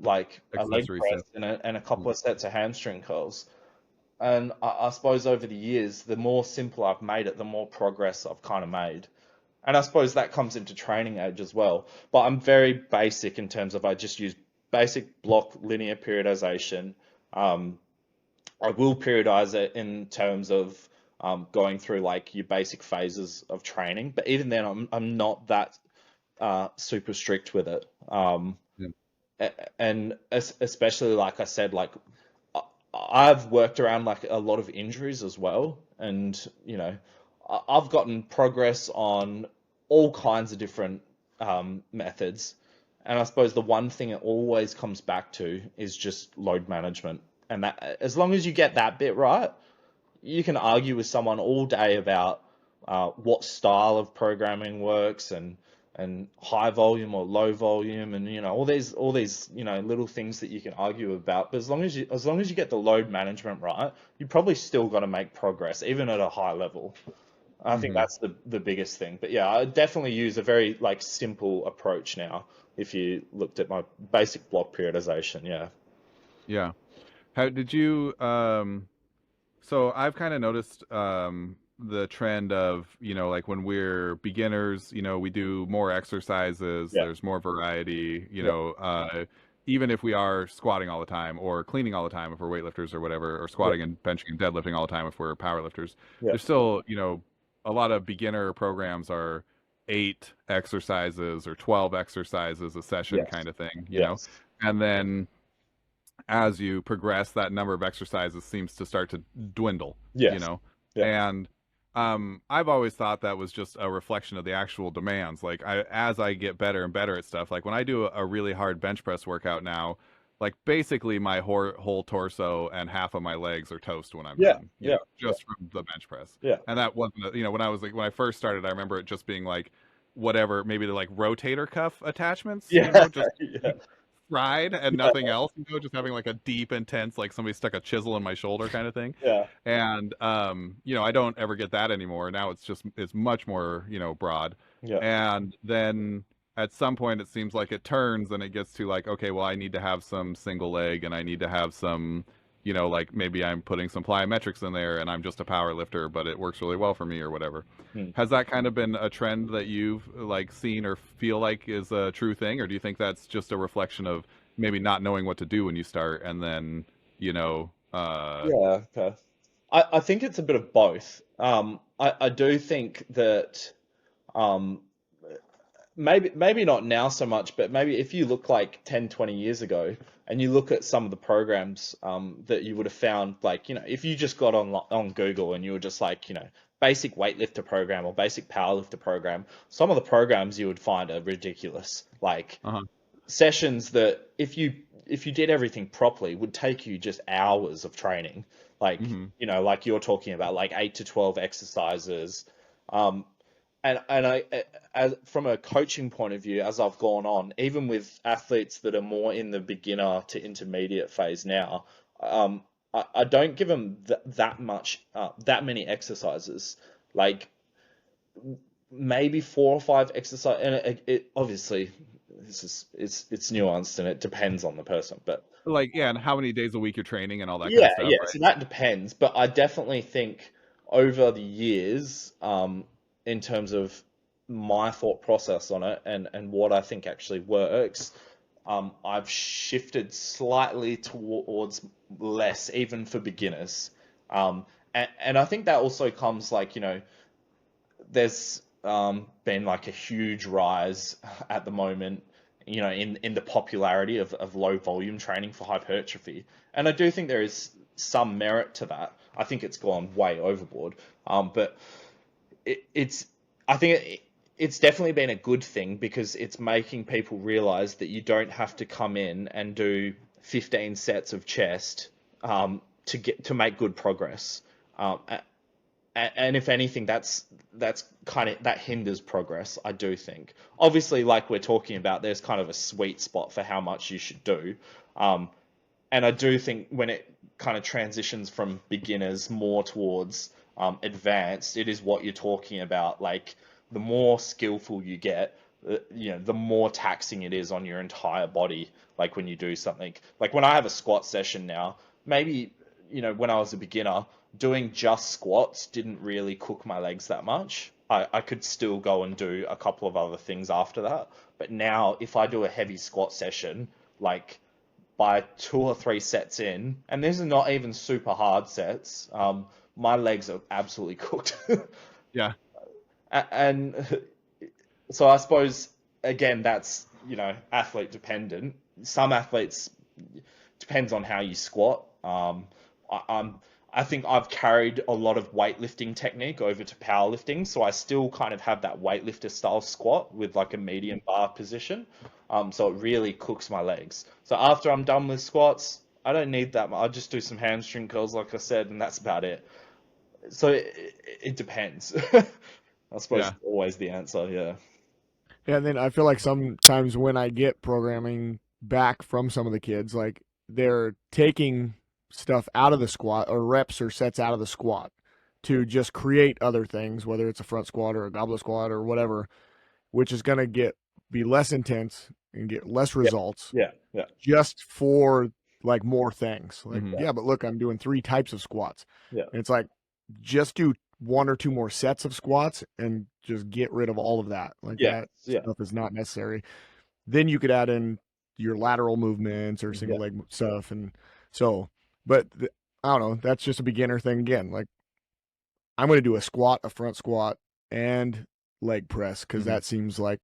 like a leg Accessory press stuff. and a couple of sets of hamstring curls? And I suppose over the years, the more simple I've made it, the more progress I've kind of made. And I suppose that comes into training age as well. But I'm very basic in terms of I just use basic block linear periodization. Um, I will periodize it in terms of going through like your basic phases of training, but even then, I'm not that super strict with it. Yeah. And especially like I said, like I- I've worked around like a lot of injuries as well, and I've gotten progress on all kinds of different methods. And I suppose the one thing it always comes back to is just load management. And that, as long as you get that bit right, you can argue with someone all day about what style of programming works, and high volume or low volume, and all these little things that you can argue about. But as long as you get the load management right, you probably still got to make progress even at a high level. I think Hmm. that's the biggest thing. But yeah, I definitely use a very like simple approach now. If you looked at my basic block periodization, yeah. Yeah. How did you So I've kind of noticed the trend of, like when we're beginners, we do more exercises, Yeah, there's more variety, yeah, even if we are squatting all the time or cleaning all the time if we're weightlifters or whatever, or yeah, squatting and benching and deadlifting all the time if we're powerlifters. yeah, There's still, a lot of beginner programs are 8 exercises or 12 exercises a session yes, kind of thing. yes, And then as you progress, that number of exercises seems to start to dwindle, you yes, know? yeah, And I've always thought that was just a reflection of the actual demands. Like as I get better and better at stuff, like when I do a really hard bench press workout now, like basically my whole torso and half of my legs are toast when I'm yeah, done, yeah, yeah, just from the bench press. yeah, And that wasn't, when I first started, I remember it just being like whatever, maybe the like rotator cuff attachments, yeah, just yeah, fried and yeah, nothing else, just having like a deep, intense, like somebody stuck a chisel in my shoulder kind of thing. yeah, And I don't ever get that anymore. Now it's much more, broad. yeah, And then at some point it seems like it turns and it gets to like, okay, well, I need to have some single leg and I need to have some, like maybe I'm putting some plyometrics in there and I'm just a power lifter, but it works really well for me or whatever. mm. Has that kind of been a trend that you've like seen or feel like is a true thing, or do you think that's just a reflection of maybe not knowing what to do when you start, and then Yeah, okay. I think it's a bit of both. I do think that um, maybe not now so much, but maybe if you look like 10, 20 years ago and you look at some of the programs that you would have found, like, if you just got on Google and you were just like, basic weightlifter program or basic powerlifter program, some of the programs you would find are ridiculous. Like uh-huh. sessions that if you did everything properly would take you just hours of training. Like, Hmm. like you're talking about like 8 to 12 exercises. Um, and as from a coaching point of view, as I've gone on, even with athletes that are more in the beginner to intermediate phase now, I don't give them that many exercises. Like maybe 4 or 5 exercise, and it obviously it's nuanced and it depends on the person, but Like, yeah, and how many days a week you're training and all that kind of yeah, stuff, yeah. right? So that depends, but I definitely think over the years, in terms of my thought process on it and what I think actually works, I've shifted slightly towards less, even for beginners. And I think that also comes like, there's been like a huge rise at the moment, in the popularity of low volume training for hypertrophy. And I do think there is some merit to that. I think it's gone way overboard. But it's I think it's definitely been a good thing because it's making people realize that you don't have to come in and do 15 sets of chest, to make good progress. And if anything, that's kind of that hinders progress, I do think. Obviously, like we're talking about, there's kind of a sweet spot for how much you should do. And I do think when it kind of transitions from beginners more towards advanced, it is what you're talking about. Like the more skillful you get, the more taxing it is on your entire body. Like when you do something, like when I have a squat session now, maybe, when I was a beginner, doing just squats didn't really cook my legs that much. I could still go and do a couple of other things after that. But now, if I do a heavy squat session, like by 2 or 3 sets in, and these are not even super hard sets, my legs are absolutely cooked. Yeah. And so I suppose, again, that's, athlete dependent. Some athletes, depends on how you squat. I, I think I've carried a lot of weightlifting technique over to powerlifting, so I still kind of have that weightlifter style squat with like a medium bar position. So it really cooks my legs. So after I'm done with squats, I don't need that much. I just do some hamstring curls, like I said, and that's about it. So it depends. I suppose Yeah. it's always the answer. Yeah. Yeah, and then I feel like sometimes when I get programming back from some of the kids, like they're taking stuff out of the squat or reps or sets out of the squat to just create other things, whether it's a front squat or a goblet squat or whatever, which is going to be less intense and get less Yeah. results Yeah. Yeah. just for like more things. Like, Hmm. yeah, but look, I'm doing 3 types of squats. Yeah. And it's like just do 1 or 2 more sets of squats and just get rid of all of that. Like Yeah. that Yeah. stuff is not necessary. Then you could add in your lateral movements or Yeah. single leg stuff. And so, but I don't know, that's just a beginner thing again. Like I'm going to do a squat, a front squat, and leg press because Hmm. that seems like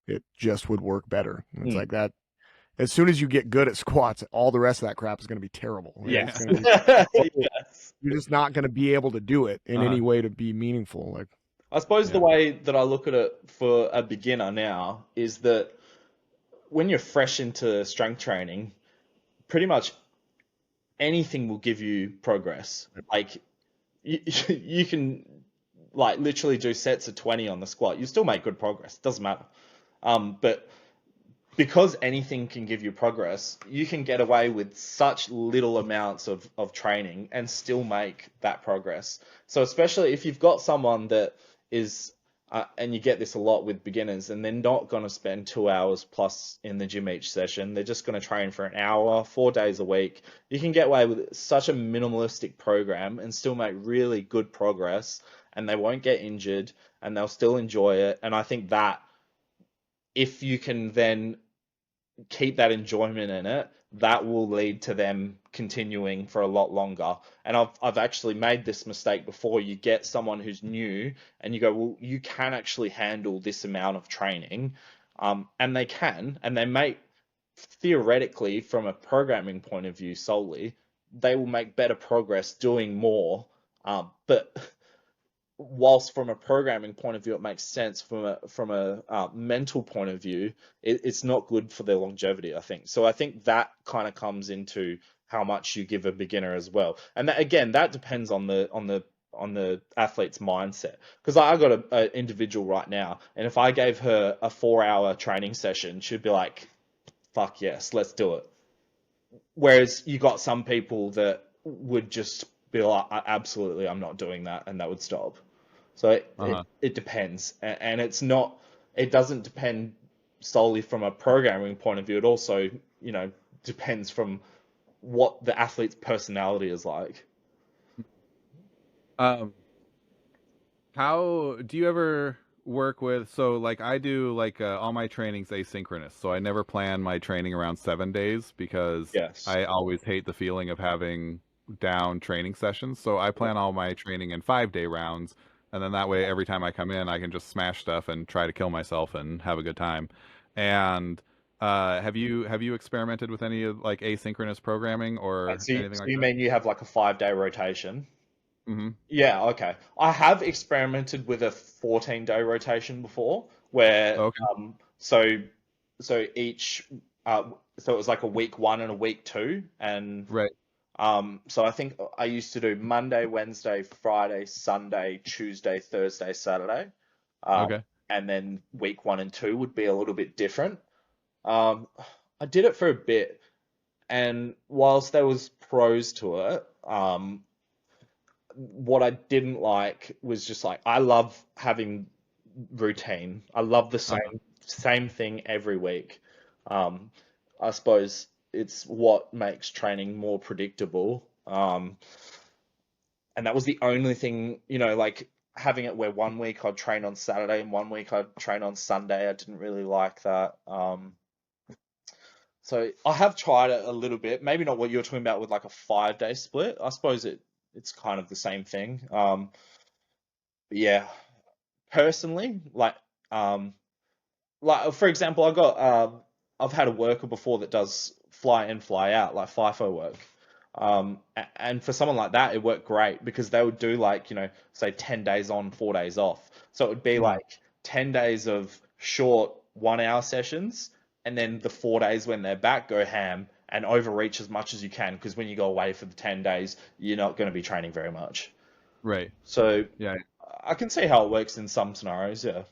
it just would work better. And it's Mm. like that. As soon as you get good at squats, all the rest of that crap is going to be terrible. Like Yes. it's going to be Yes. you're just not going to be able to do it in Uh-huh. any way to be meaningful. Like I suppose the Yeah. way that I look at it for a beginner now is that when you're fresh into strength training, pretty much anything will give you progress. Like you, you can like literally do sets of 20 on the squat. You still make good progress. It doesn't matter. But because anything can give you progress, you can get away with such little amounts of training and still make that progress. So especially if you've got someone that is, and you get this a lot with beginners, and they're not going to spend 2 hours plus in the gym each session. They're just going to train for an hour, 4 days a week. You can get away with such a minimalistic program and still make really good progress, and they won't get injured, and they'll still enjoy it. And I think that if you can then keep that enjoyment in it, that will lead to them continuing for a lot longer. And I've actually made this mistake before. You get someone who's new and you go, well, you can actually handle this amount of training. And they can, and they may theoretically, from a programming point of view solely, they will make better progress doing more. But whilst from a programming point of view it makes sense, from a mental point of view, it's not good for their longevity, I think. So I think that kind of comes into how much you give a beginner as well, and that, again, that depends on the athlete's mindset. Because I got an individual right now, and if I gave her a 4 hour training session, she'd be like, fuck yes, let's do it. Whereas you got some people that would just be like, absolutely, I'm not doing that, and that would stop. So Uh-huh. it depends, and it doesn't depend solely from a programming point of view. It also, depends from what the athlete's personality is like. Um, how do you ever work with, so like I do like all my training's asynchronous, so I never plan my training around 7 days because Yes. I always hate the feeling of having down training sessions. So I plan all my training in 5 day rounds, and then that way every time I come in I can just smash stuff and try to kill myself and have a good time. And have you experimented with any of like asynchronous programming Right, or so anything like you that? mean you have like a 5-day rotation? Mm-hmm. Yeah, okay. I have experimented with a 14-day rotation before, where Okay. so each so it was like a week one and a week two, and Right. so I think I used to do Monday, Wednesday, Friday, Sunday, Tuesday, Thursday, Saturday, um, Okay. and then week one and two would be a little bit different. Um, I did it for a bit, and whilst there was pros to it, what I didn't like was just like I love having routine. I love the Uh-huh. same thing every week. Um, I suppose it's what makes training more predictable. And that was the only thing, like having it where one week I'd train on Saturday and one week I'd train on Sunday. I didn't really like that. So I have tried it a little bit. Maybe not what you're talking about with like a 5-day split. I suppose it's kind of the same thing. But yeah, personally, um, for example, I've had a worker before that does fly in, fly out, like FIFO work. And for someone like that, it worked great because they would do like, say 10 days on, 4 days off. So it would be Yeah. like 10 days of short 1 hour sessions, and then the 4 days when they're back, go ham and overreach as much as you can. Because when you go away for the 10 days, you're not going to be training very much. Right. So Yeah. I can see how it works in some scenarios. Yeah.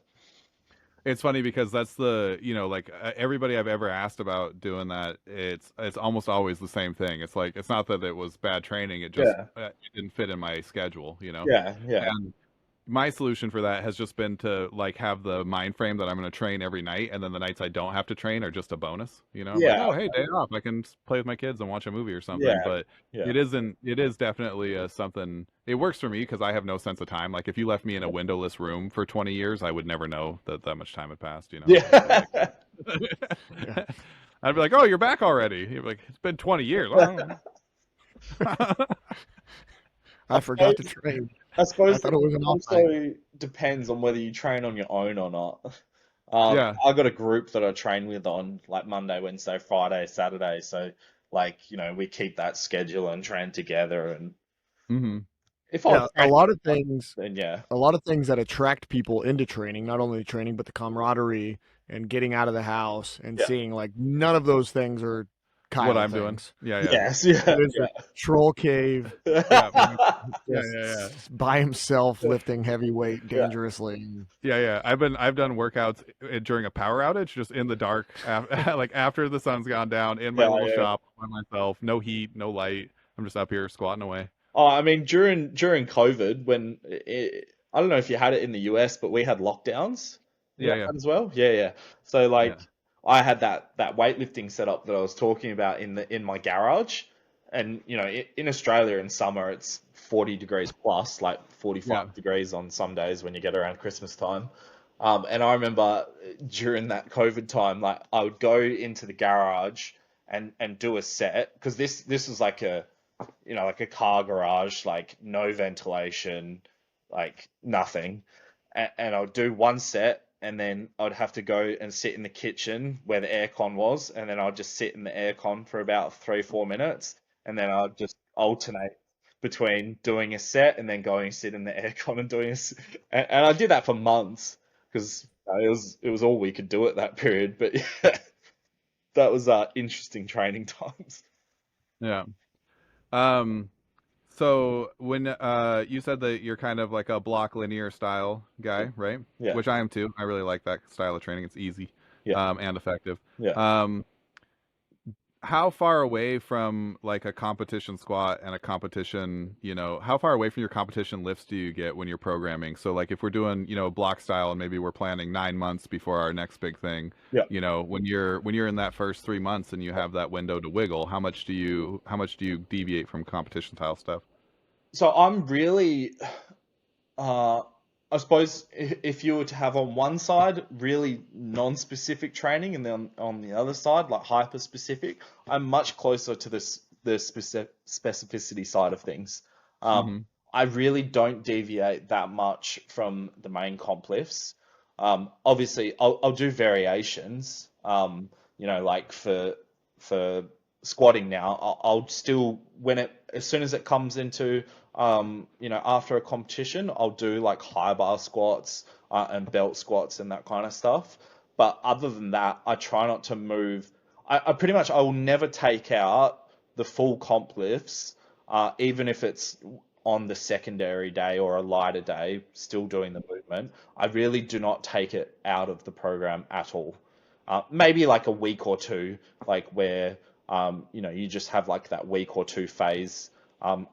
It's funny because that's like everybody I've ever asked about doing that, it's almost always the same thing. It's like it's not that it was bad training, it just Yeah. it didn't fit in my schedule. Yeah. Yeah. And my solution for that has just been to like have the mind frame that I'm going to train every night, and then the nights I don't have to train are just a bonus. I'm like, Yeah. oh hey, day off, I can play with my kids and watch a movie or something. Yeah. But Yeah. it is definitely something. It works for me because I have no sense of time. Like if you left me in a windowless room for 20 years, I would never know that much time had passed. I'd be like, Yeah. Yeah. I'd be like, oh, you're back already. You'd be like, it's been 20 years. Oh. I forgot to train. I I suppose thought it it was an off night. also depends on whether you train on your own or not. Yeah. I got a group that I train with on like Monday, Wednesday, Friday, Saturday. So like, we keep that schedule and train together. And Hmm. if I was Yeah, a training, lot of things then yeah, a lot of things that attract people into training, not only training, but the camaraderie and getting out of the house and yeah, seeing like none of those things are What Kyle I'm doing. things. Yeah, yeah. yes, yeah, It is a troll cave, Yeah. yeah, Yeah, yeah, yeah. just by himself lifting heavy weight yeah, dangerously. Yeah, yeah. I've done workouts during a power outage, just in the dark, like after the sun's gone down, in my yeah, little yeah. shop by myself, no heat, no light. I'm just up here squatting away. Oh, I mean, during COVID, when I don't know if you had it in the US, but we had lockdowns. You Yeah, had yeah, that as well? Yeah, yeah. So like, yeah, I had that weightlifting setup that I was talking about in my garage, and in Australia in summer it's 40 degrees plus, like yeah. 45 degrees on some days when you get around Christmas time. And I remember during that COVID time, like I would go into the garage and do a set because this was like like a car garage, like no ventilation, like nothing. And I would do one set, and then I'd have to go and sit in the kitchen where the aircon was, and then I'd just sit in the aircon for about 3-4 minutes, and then I'd just alternate between doing a set and then going and sit in the aircon and doing and I did that for months because it was all we could do at that period. But yeah, that was interesting training times. Yeah. Um, so when you said that you're kind of like a block linear style guy, right? Yeah, Which I am too. I really like that style of training. It's easy, yeah, and effective. yeah. Um, how far away from like a competition squat and a competition, how far away from your competition lifts do you get when you're programming? So like if we're doing, block style and maybe we're planning 9 months before our next big thing, Yeah. when you're in that first 3 months and you have that window to wiggle, how much do you deviate from competition style stuff? So I'm really, uh, I suppose if you were to have on one side really non-specific training and then on the other side like hyper-specific, I'm much closer to the specificity side of things. Um, Mm-hmm. I really don't deviate that much from the main comp lifts. Obviously, I'll do variations. Like for squatting now, I'll still as soon as it comes into after a competition, I'll do like high bar squats and belt squats and that kind of stuff. But other than that, I try not to move. I will never take out the full comp lifts, even if it's on the secondary day or a lighter day, still doing the movement. I really do not take it out of the program at all. Maybe like a week or two, like where you just have like that week or two phase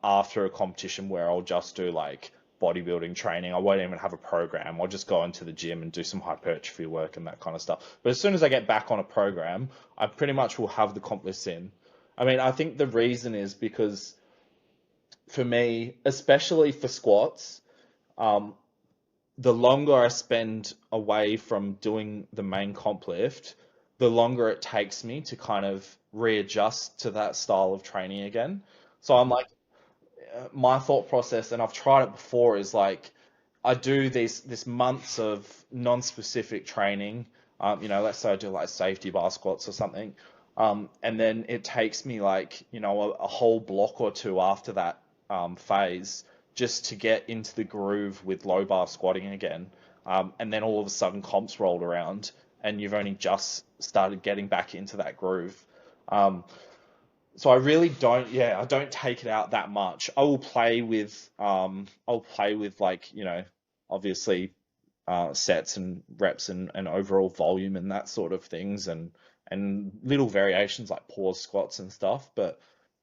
after a competition where I'll just do like bodybuilding training. I won't even have a program. I'll just go into the gym and do some hypertrophy work and that kind of stuff. But as soon as I get back on a program, I pretty much will have the comp list in. I mean, I think the reason is because for me, especially for squats, um, the longer I spend away from doing the main comp lift, the longer it takes me to kind of readjust to that style of training again. So I'm like, my thought process, and I've tried it before, is like I do this months of non-specific training. Let's say I do like safety bar squats or something, and then it takes me like a whole block or two after that phase just to get into the groove with low bar squatting again. And then all of a sudden comps rolled around, and you've only just started getting back into that groove. So I really don't, yeah, I don't take it out that much. I'll play with like, obviously sets and reps and overall volume and that sort of things and little variations like pause squats and stuff. But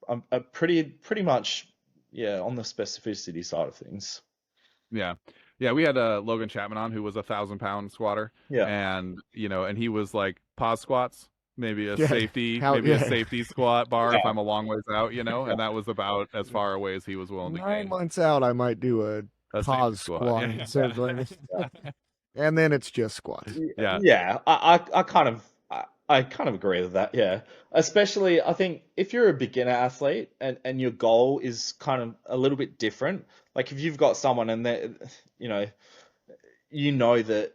I'm pretty much, yeah, on the specificity side of things. Yeah. Yeah, we had Logan Chapman on who was 1,000 pound squatter, Yeah. and he was like pause squats, maybe a Yeah. safety, How? maybe a Yeah. safety squat bar if Yeah. I'm a long ways out, Yeah. and that was about as far away as he was willing to Nine gain. months out, I might do a A safety pause squat. squat Yeah. instead of doing it. And then it's just squats. Yeah. Yeah, I kind of agree with that. Yeah, especially I think if you're a beginner athlete and your goal is kind of a little bit different. Like if you've got someone and they, you know, that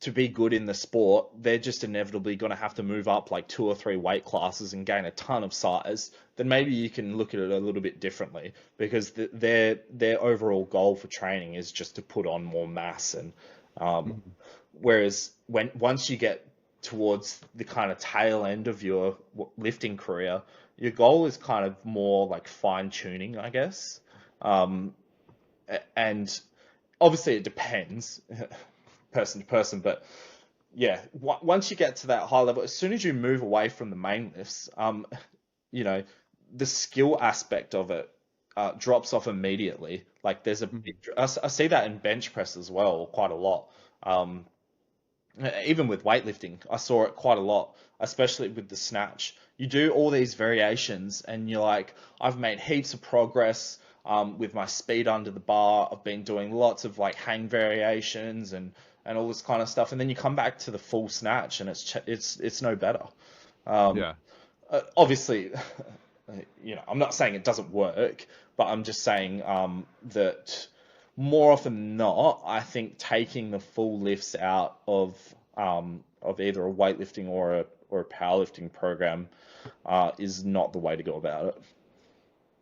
to be good in the sport, they're just inevitably going to have to move up like 2 or 3 weight classes and gain a ton of size. Then maybe you can look at it a little bit differently because their overall goal for training is just to put on more mass and um, Mhm. whereas once you get towards the kind of tail end of your lifting career, your goal is kind of more like fine tuning, I guess. Um, and obviously it depends person to person, but yeah, once you get to that high level, as soon as you move away from the main lifts, you know, the skill aspect of it drops off immediately. Like there's a big, Mhm. I see that in bench press as well, quite a lot. Um, Even with weightlifting, I saw it quite a lot, especially with the snatch. You do all these variations, and you're like, I've made heaps of progress with my speed under the bar. I've been doing lots of like hang variations and all this kind of stuff, and then you come back to the full snatch, and it's no better. Um, Yeah. Obviously, I'm not saying it doesn't work, but I'm just saying that more often than not, I think taking the full lifts out of either a weightlifting or a powerlifting program is not the way to go about it.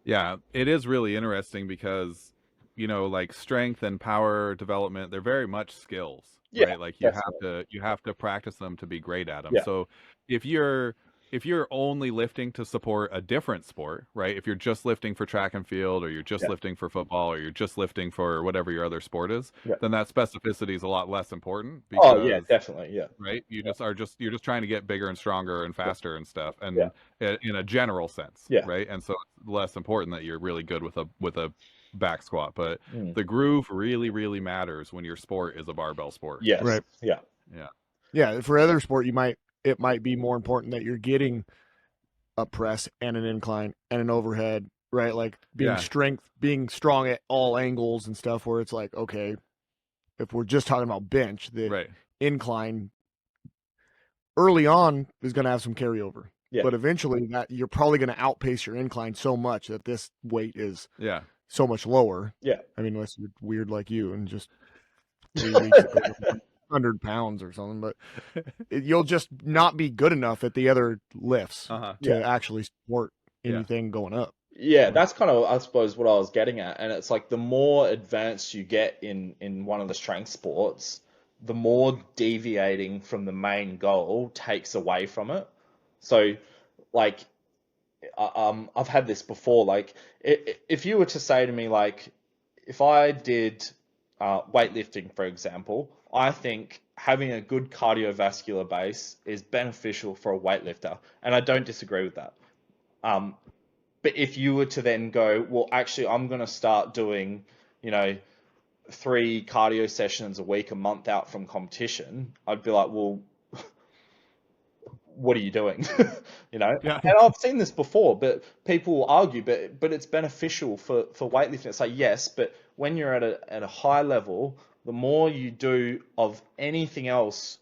Yeah, it is really interesting because, like strength and power development, they're very much skills, Yeah, right? Like definitely. you have to practice them to be great at them. Yeah, So if you're if you're only lifting to support a different sport, right? If you're just lifting for track and field, or you're just Yeah. lifting for football, or you're just lifting for whatever your other sport is, Yeah. then that specificity is a lot less important Oh yeah, because, definitely. Yeah. right, you're just trying to get bigger and stronger and Yeah. faster and stuff, Yeah. and in a general sense, Yeah. right? And so it's less important that you're really good with a back squat, but Mm. the groove really, really matters when your sport is a barbell sport. Yes. Right. Yeah. Yeah. Yeah, for other sport, it might be more important that you're getting a press and an incline and an overhead, right? Like being strong at all angles and stuff. Where it's like, okay, if we're just talking about bench, the Right. incline early on is going to have some carryover, Yeah. but eventually that you're probably going to outpace your incline so much that this weight is Yeah. so much lower. Yeah. I mean, unless you're weird like you and just 3 weeks it goes up 100 pounds or something, but you'll just not be good enough at the other lifts Uh-huh. to actually support Yeah. anything going up. Yeah, that's kind of, I suppose, what I was getting at. And it's like the more advanced you get in one of the strength sports, the more deviating from the main goal takes away from it. So, like, I've had this before. Like, if you were to say to me, like, if I did weightlifting, for example, I think having a good cardiovascular base is beneficial for a weightlifter, and I don't disagree with that. But if you were to then go, well, actually, I'm going to start doing, 3 cardio sessions a week, a month out from competition, I'd be like, well, what are you doing? Yeah. And I've seen this before, but people will argue, but it's beneficial for weightlifting. It's like, yes, but when you're at a high level, the more you do of anything else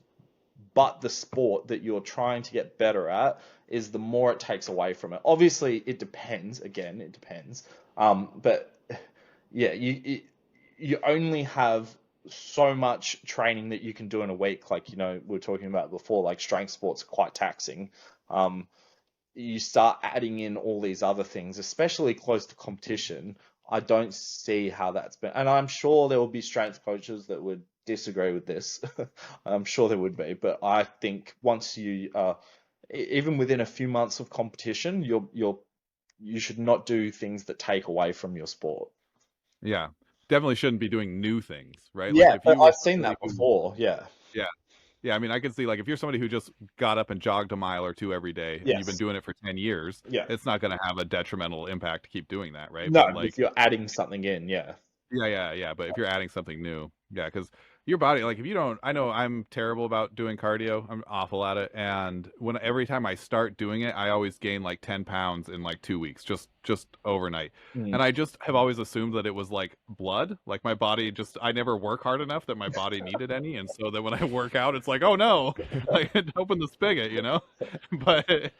but the sport that you're trying to get better at, is the more it takes away from it. Obviously, it depends. Again, it depends. But yeah, you only have so much training that you can do in a week. Like, we were talking about before, like strength sports are quite taxing. You start adding in all these other things, especially close to competition. I don't see how that's been, and I'm sure there will be strength coaches that would disagree with this. I'm sure there would be, but I think once you, even within a few months of competition, you should not do things that take away from your sport. Yeah. Definitely shouldn't be doing new things, right? Like Yeah, if but you were I've seen somebody that who, before. Yeah. yeah. Yeah, I mean, I could see, like, if you're somebody who just got up and jogged a mile or two every day and you've been Yes. doing it for 10 years, Yeah. it's not going to have a detrimental impact to keep doing that, right? No, But but if like, you're adding something in, yeah. yeah. But if you're adding something new, yeah, because your body, like, if you don't, I know I'm terrible about doing cardio. I'm awful at it, and every time I start doing it, I always gain like 10 pounds in like 2 weeks, just overnight. Mm. And I just have always assumed that it was like blood, like my body just, I never work hard enough that my body needed any, and so that when I work out, it's like, oh no, like open the spigot. But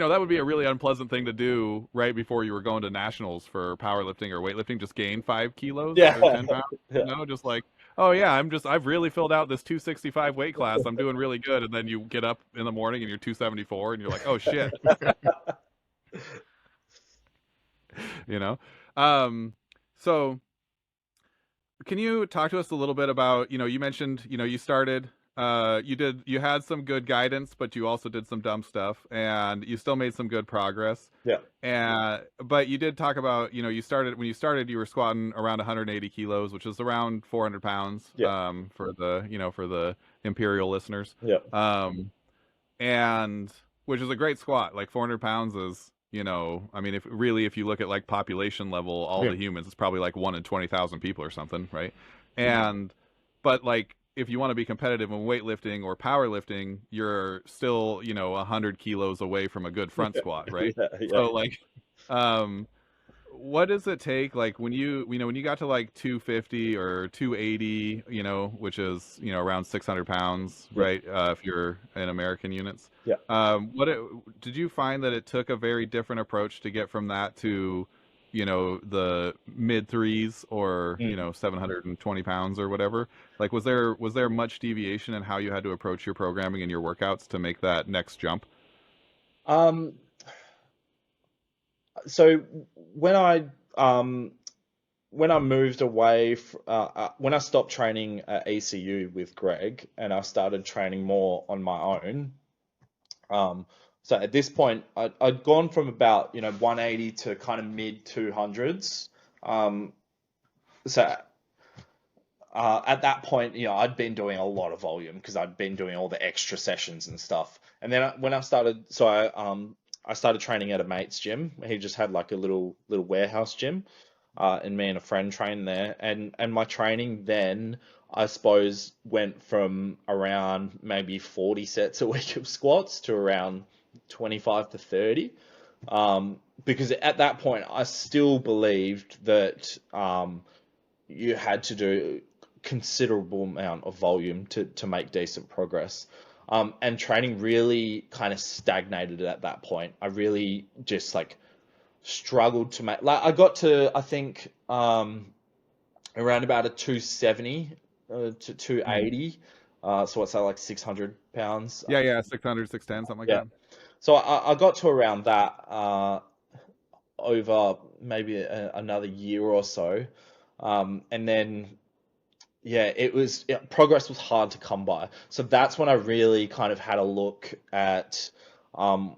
that would be a really unpleasant thing to do right before you were going to nationals for powerlifting or weightlifting. Just gain 5 kilos Yeah. or 10 pounds, Yeah. just like, oh yeah, I've really filled out this 265 weight class. I'm doing really good. And then you get up in the morning and you're 274 and you're like, oh shit, you know? So can you talk to us a little bit about, you mentioned, you started, you had some good guidance, but you also did some dumb stuff and you still made some good progress. Yeah. But you did talk about, when you started, you were squatting around 180 kilos, which is around 400 pounds, Yeah. for the imperial listeners. Yeah. And which is a great squat. Like 400 pounds is, I mean, if you look at like population level, all the humans, it's probably like 1 in 20,000 people or something, right? But like, if you want to be competitive in weightlifting or powerlifting, you're still, 100 kilos away from a good front squat, right? Yeah. So like, what does it take, like when you got to like 250 or 280, which is, around 600 pounds, Yeah. right? If you're in American units. Yeah. Did you find that it took a very different approach to get from that to, the mid threes or, 720 pounds or whatever? Like, was there much deviation in how you had to approach your programming and your workouts to make that next jump? Um, so when I moved away, when I stopped training at ECU with Greg and I started training more on my own, So at this point, I'd gone from about 180 to kind of mid 200s. Um, so at that point, I'd been doing a lot of volume because I'd been doing all the extra sessions and stuff. And then when I started, I started training at a mate's gym. He just had like a little warehouse gym, and me and a friend trained there. And my training then, I suppose, went from around maybe 40 sets a week of squats to around 25 to 30. Because at that point, I still believed that you had to do considerable amount of volume to make decent progress. And training really kind of stagnated at that point. I really just like struggled to make, like I got to, I think, around about a 270 to 280. So what's that, like 600 pounds? Yeah, 600, 610, something like Yeah. that. So I got to around that over maybe another year or so. And then yeah, progress was hard to come by. So that's when I really kind of had a look at um,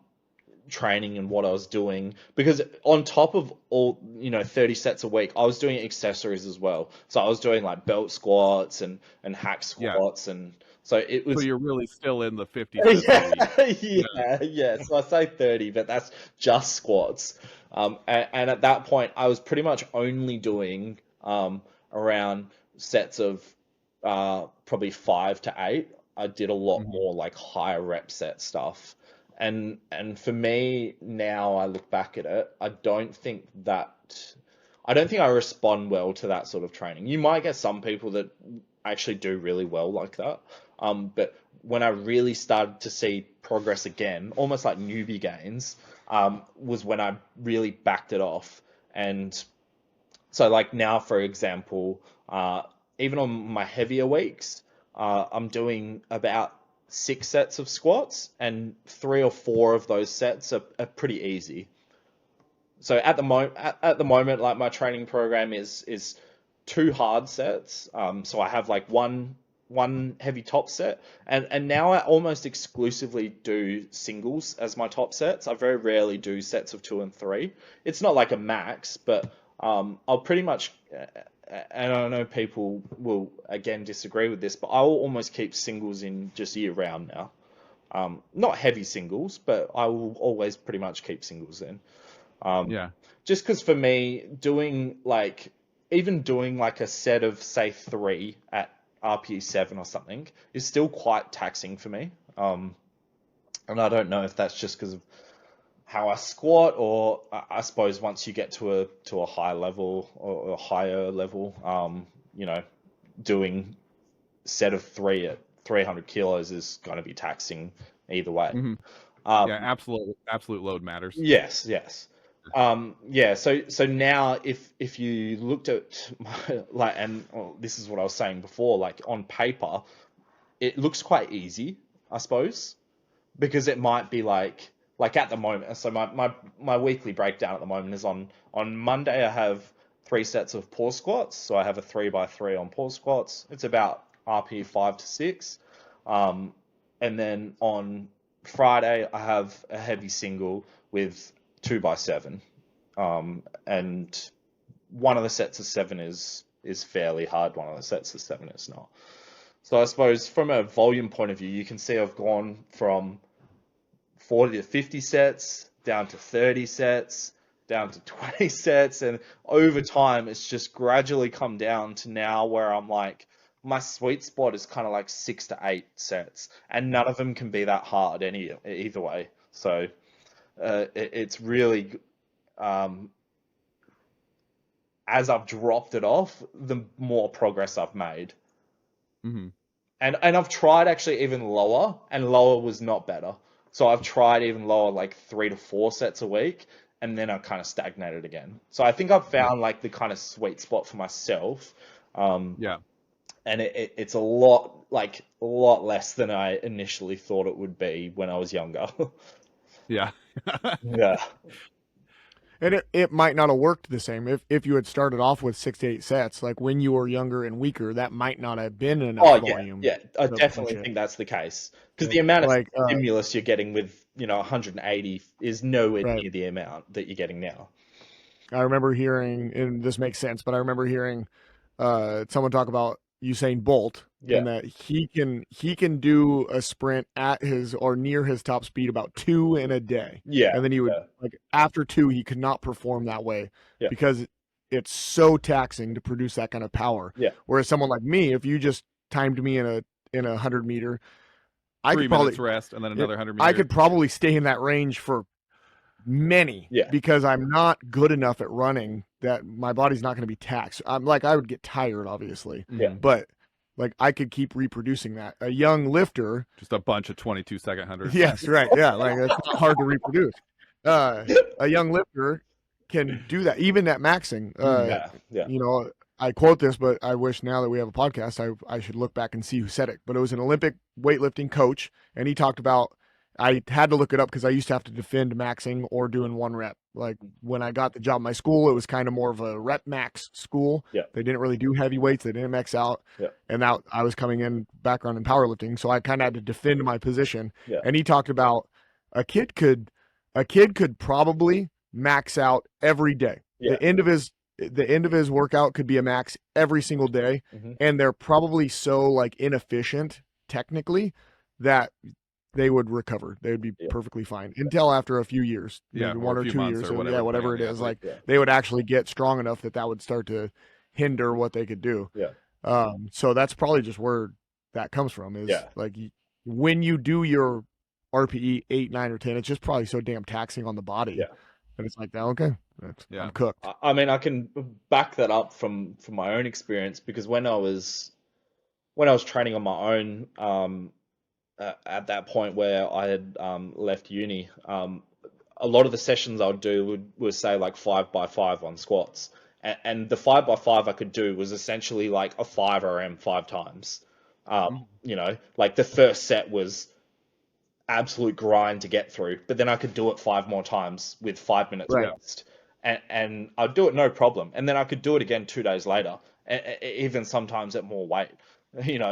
training and what I was doing. Because on top of all, 30 sets a week, I was doing accessories as well. So I was doing like belt squats and hack Yeah. squats. And so it So was, you're really still in the 50 sets a week. yeah. So I say 30, but that's just squats. And at that point, I was pretty much only doing around sets of probably 5 to 8. I did a lot Hmm. more like higher rep set stuff. And for me now, I look back at it, I don't think I respond well to that sort of training. You might get some people that actually do really well like that. But when I really started to see progress again, almost like newbie gains, was when I really backed it off. And so, like now, for example, even on my heavier weeks, I'm doing about 6 sets of squats, and 3 or 4 of those sets are pretty easy. So at the moment, like my training program is 2 hard sets. So I have like one heavy top set, and now I almost exclusively do singles as my top sets. I very rarely do sets of 2 and 3. It's not like a max, but I'll pretty much. And I know people will again disagree with this, but I will almost keep singles in just year round now. Not heavy singles, but I will always pretty much keep singles in. Um, Yeah. just because for me, even doing like a set of say 3 at RPE 7 or something is still quite taxing for me. And I don't know if that's just because of how I squat, or I suppose once you get to a high level or a higher level, doing set of 3 at 300 kilos is going to be taxing either way. Hmm. Yeah, Um, absolute load matters. Yes, yes. Yeah, so now if you looked at like, and well, this is what I was saying before, like on paper, it looks quite easy, I suppose, because it might be like at the moment. So my weekly breakdown at the moment is on Monday I have 3 sets of pause squats, so I have a 3 by 3 on pause squats. It's about RP 5 to 6, um, and then on Friday I have a heavy single with 2 by 7, and one of the sets of 7 is fairly hard. One of the sets of 7 is not. So I suppose from a volume point of view, you can see I've gone from 40 to 50 sets down to 30 sets, down to 20 sets, and over time it's just gradually come down to now where I'm like, my sweet spot is kind of like 6 to 8 sets, and none of them can be that hard either way. So it's really, um, as I've dropped it off, the more progress I've made. Hmm. And I've tried actually even lower, and lower was not better. So I've tried even lower, like 3 to 4 sets a week, and then I kind of stagnated again. So I think I've Yeah. found like the kind of sweet spot for myself. Um, Yeah. and it's a lot less than I initially thought it would be when I was younger. Yeah. Yeah. And it might not have worked the same if you had started off with 6 to 8 sets. Like when you were younger and weaker, that might not have been enough Oh volume yeah, I to push definitely it. think that's the case because the amount of Like stimulus you're getting with 180 is nowhere right. near the amount that you're getting now. I remember hearing, and this makes sense, but I remember hearing someone talk about Usain Bolt Yeah, and that he can do a sprint at his or near his top speed about 2 in a day. yeah, And then he would yeah, like after 2 he could not perform that way yeah, because it's so taxing to produce that kind of power. yeah, Whereas someone like me, if you just timed me in a 100 meter, I could 3 minutes probably rest and then another 100 I meters. could probably stay in that range for many yeah, because I'm not good enough at running that my body's not going to be taxed. I'm like I would get tired obviously, yeah. Mhm. but like I could keep reproducing that. A young lifter, Just a bunch of 22-second hundreds. yes, right, yeah, like it's not hard to reproduce. A young lifter can do that even at maxing. Yeah, yeah, You know, I quote this, but I wish now that we have a podcast, I should look back and see who said it. But it was an Olympic weightlifting coach, and he talked about. I had to look it up because I used to have to defend maxing or doing 1 rep. Like when I got the job in my school, it was kind of more of a rep max school. yeah, They didn't really do heavy weights. They didn't max out. yeah, And now I was coming in background in powerlifting, so I kind of had to defend my position. yeah, And he talked about a kid could a kid could probably max out every day. yeah. The end of his workout could be a max every single day, Hmm. and they're probably so like inefficient technically that they would recover. They would be Yeah, perfectly fine until after a few years, Yeah, maybe or one a or few 2 months years, or or whatever, yeah, depending on whatever the it is. athlete. Like yeah, they would actually get strong enough that that would start to hinder what they could do. yeah, So that's probably just where that comes from. Is yeah, like when you do your RPE 8, 9, or 10, it's just probably so damn taxing on the body yeah. that it's like, okay, Yeah. I'm cooked. I mean, I can back that up from my own experience because when I was training on my own, at that point where I had left uni, a lot of the sessions I would do would say like 5x5 on squats, and the 5x5 I could do was essentially like a 5 RM 5 times. Mhm. Like the first set was absolute grind to get through, but then I could do it 5 more times with 5 minutes Right. rest, and I'd do it no problem, and then I could do it again 2 days later, even sometimes at more weight,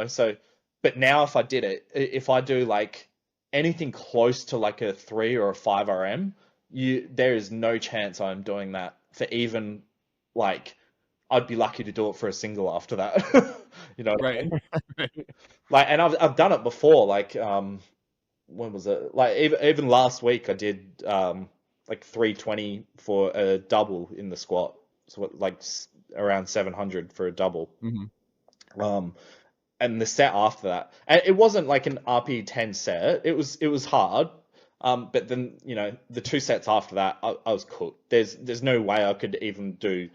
So, but now if I did it, if I do like anything close to like a 3 or a 5 RM, there is no chance I'm doing that for even like I'd be lucky to do it for a single after that. You know what I Right. mean? Like, and I've done it before, like when was it? Like even last week I did like 320 for a double in the squat. So like around 700 for a double. Mhm. Um and the set after that. And it wasn't like an RP10 set. It was hard. But then, the 2 sets after that I was cooked. There's no way I could even do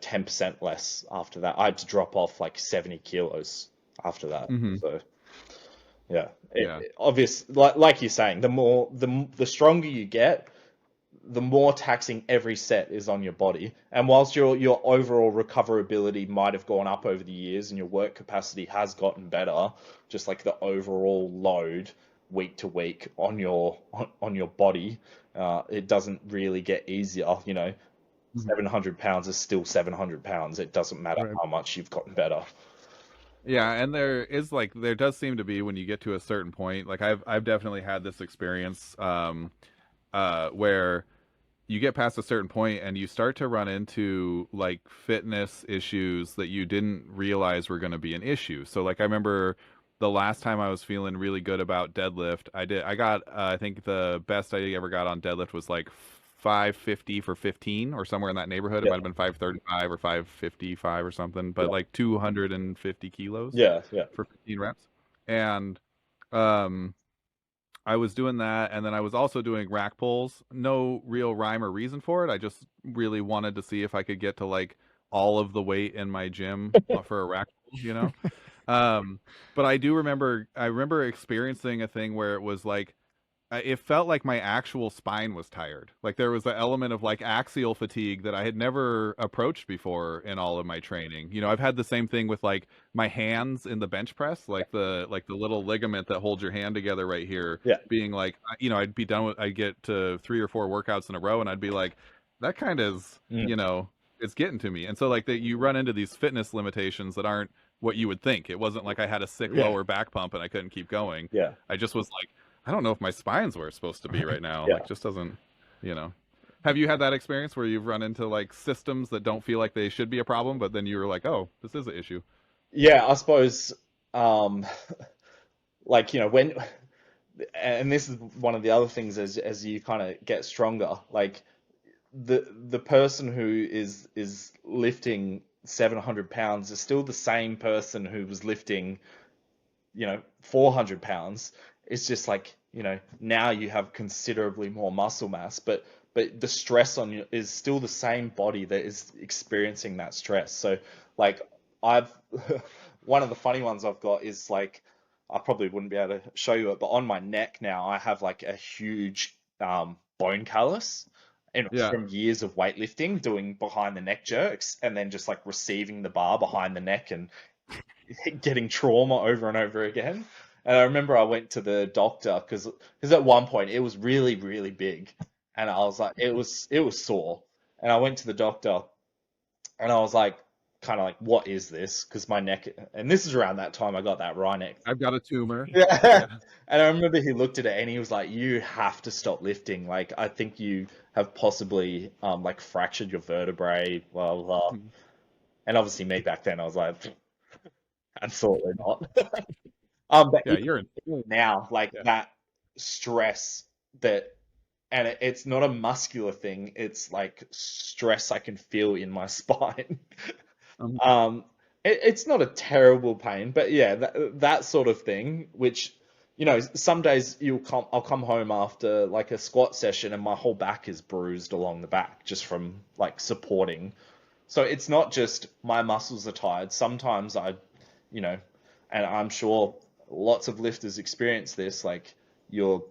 10% less after that. I had to drop off like 70 kilos after that. Mhm. So yeah, Yeah. obvious. Like you're saying, the stronger you get, the more taxing every set is on your body. And whilst your overall recoverability might have gone up over the years and your work capacity has gotten better, just like the overall load week to week on your body, it doesn't really get easier. Mhm. 700 pounds is still 700 pounds. It doesn't matter Right. how much you've gotten better. Yeah, and there does seem to be when you get to a certain point, like I've definitely had this experience where you get past a certain point and you start to run into like fitness issues that you didn't realize were going to be an issue. So like I remember the last time I was feeling really good about deadlift, I got I think the best I ever got on deadlift was like 550 for 15 or somewhere in that neighborhood. It Yeah, might have been 535 or 555 or something, but yeah, like 250 kilos yeah, yeah, for 15 reps. And um I was doing that, and then I was also doing rack pulls. No real rhyme or reason for it. I just really wanted to see if I could get to like all of the weight in my gym for a rack pull. Um, but I remember experiencing a thing where it was like it felt like my actual spine was tired. Like there was an element of like axial fatigue that I had never approached before in all of my training. You know, I've had the same thing with like my hands in the bench press, like the little ligament that holds your hand together right here, Yeah. being like, you know, I'd be done with, I'd get to 3 or 4 workouts in a row and I'd be like, that kind of is, Mm. you know, it's getting to me. And so like that you run into these fitness limitations that aren't what you would think. It wasn't like I had a sick Yeah. lower back pump and I couldn't keep going. Yeah. I just was like, I don't know if my spine's where it's supposed to be right now. Yeah. Like, just doesn't, you know. Have you had that experience where you've run into like systems that don't feel like they should be a problem, but then you were like, oh, this is an issue? Yeah, I suppose, like, when, and this is one of the other things as you kind of get stronger, like the person who is lifting 700 pounds is still the same person who was lifting, 400 pounds. It's just like, now you have considerably more muscle mass, but the stress on you is still the same body that is experiencing that stress. So like I've one of the funny ones I've got is like, I probably wouldn't be able to show you it, but on my neck now I have like a huge bone callus, Yeah. from years of weightlifting, doing behind the neck jerks, and then just like receiving the bar behind the neck and getting trauma over and over again. And I remember I went to the doctor because at one point it was really, really big, and I was like, it was sore, and I went to the doctor, and I was like, kind of like, what is this? Because my neck, and this is around that time I got that Rhinex. I've got a tumor. Yeah. Yeah. And I remember he looked at it and he was like, you have to stop lifting. Like, I think you have possibly like fractured your vertebrae, blah, blah, blah. Mhm. And obviously me back then, I was like, absolutely not. But Yeah, you're in. even now, like Yeah. that stress that, and it's not a muscular thing, it's like stress I can feel in my spine. Um, It's not a terrible pain, but yeah, that sort of thing, which, some days I'll come home after like a squat session and my whole back is bruised along the back just from like supporting. So it's not just my muscles are tired. Sometimes you know, and I'm sure lots of lifters experience this, like you're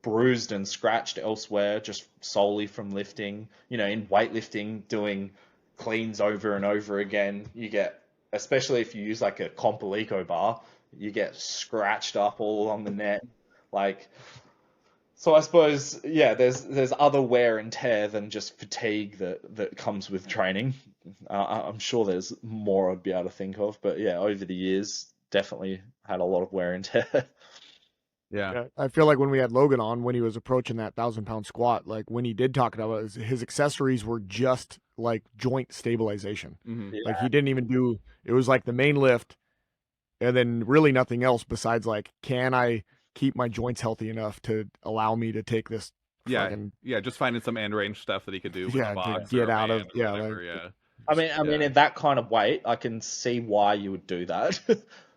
bruised and scratched elsewhere just solely from lifting. In weightlifting, doing cleans over and over again, you get, especially if you use like a Compalico bar, you get scratched up all along the net. Like, so I suppose, yeah, there's other wear and tear than just fatigue that comes with training. I'm sure there's more I'd be able to think of, but yeah, over the years, definitely had a lot of wear and tear. yeah. Yeah, I feel like when we had Logan on, when he was approaching that 1,000-pound squat, like when he did talk about it, his accessories were just like joint stabilization. Hmm. Like Yeah. he didn't even do, it was like the main lift and then really nothing else besides like, can I keep my joints healthy enough to allow me to take this Yeah. fucking, Yeah. Just finding some end range stuff that he could do with a yeah, to box or get a out of, band or yeah, whatever. like, Yeah. I mean, Yeah. at that kind of weight, I can see why you would do that. Yeah.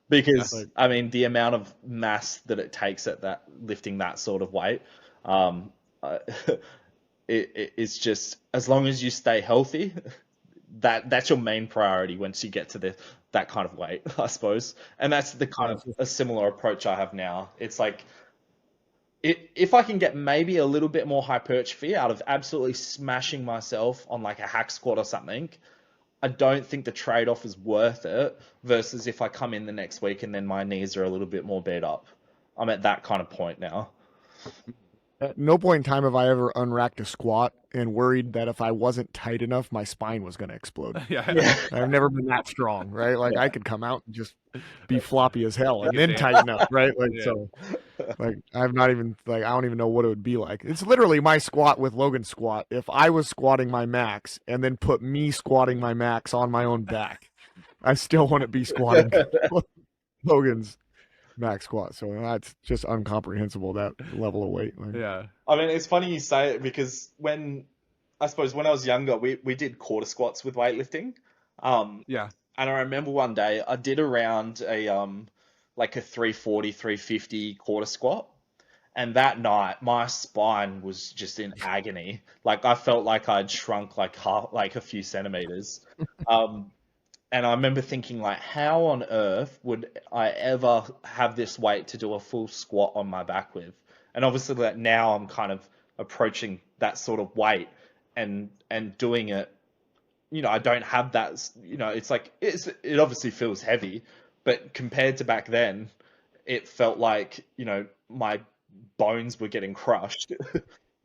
Because, like, I mean, the amount of mass that it takes at that lifting that sort of weight, um, uh, it's just, as long as you stay healthy, that's your main priority once you get to that kind of weight, I suppose. And that's the kind yeah, of a similar approach I have now. It's like, if I can get maybe a little bit more hypertrophy out of absolutely smashing myself on like a hack squat or something, I don't think the trade-off is worth it versus if I come in the next week and then my knees are a little bit more beat up. I'm at that kind of point now. at no point in time have I ever unracked a squat and worried that if I wasn't tight enough, my spine was going to explode. Yeah. Yeah. I've never been that strong, right? Like Yeah. I could come out and just be floppy as hell and Get then down. tighten up, right? Like Yeah. so, like I've not even like I don't even know what it would be like. It's literally my squat with Logan's squat. If I was squatting my max and then put me squatting my max on my own back, I still wouldn't be squatting Logan's max squat. So that's just incomprehensible, that level of weight. Like, Yeah. I mean, it's funny you say it because I suppose when I was younger, we did quarter squats with weightlifting. Yeah. And I remember one day I did around like a 340, 350 quarter squat. And that night, my spine was just in agony. Like I felt like I'd shrunk like like a few centimeters. Um, and I remember thinking like, how on earth would I ever have this weight to do a full squat on my back with? And obviously that now I'm kind of approaching that sort of weight and doing it, I don't have that, it's like it obviously feels heavy, but compared to back then, it felt like, my bones were getting crushed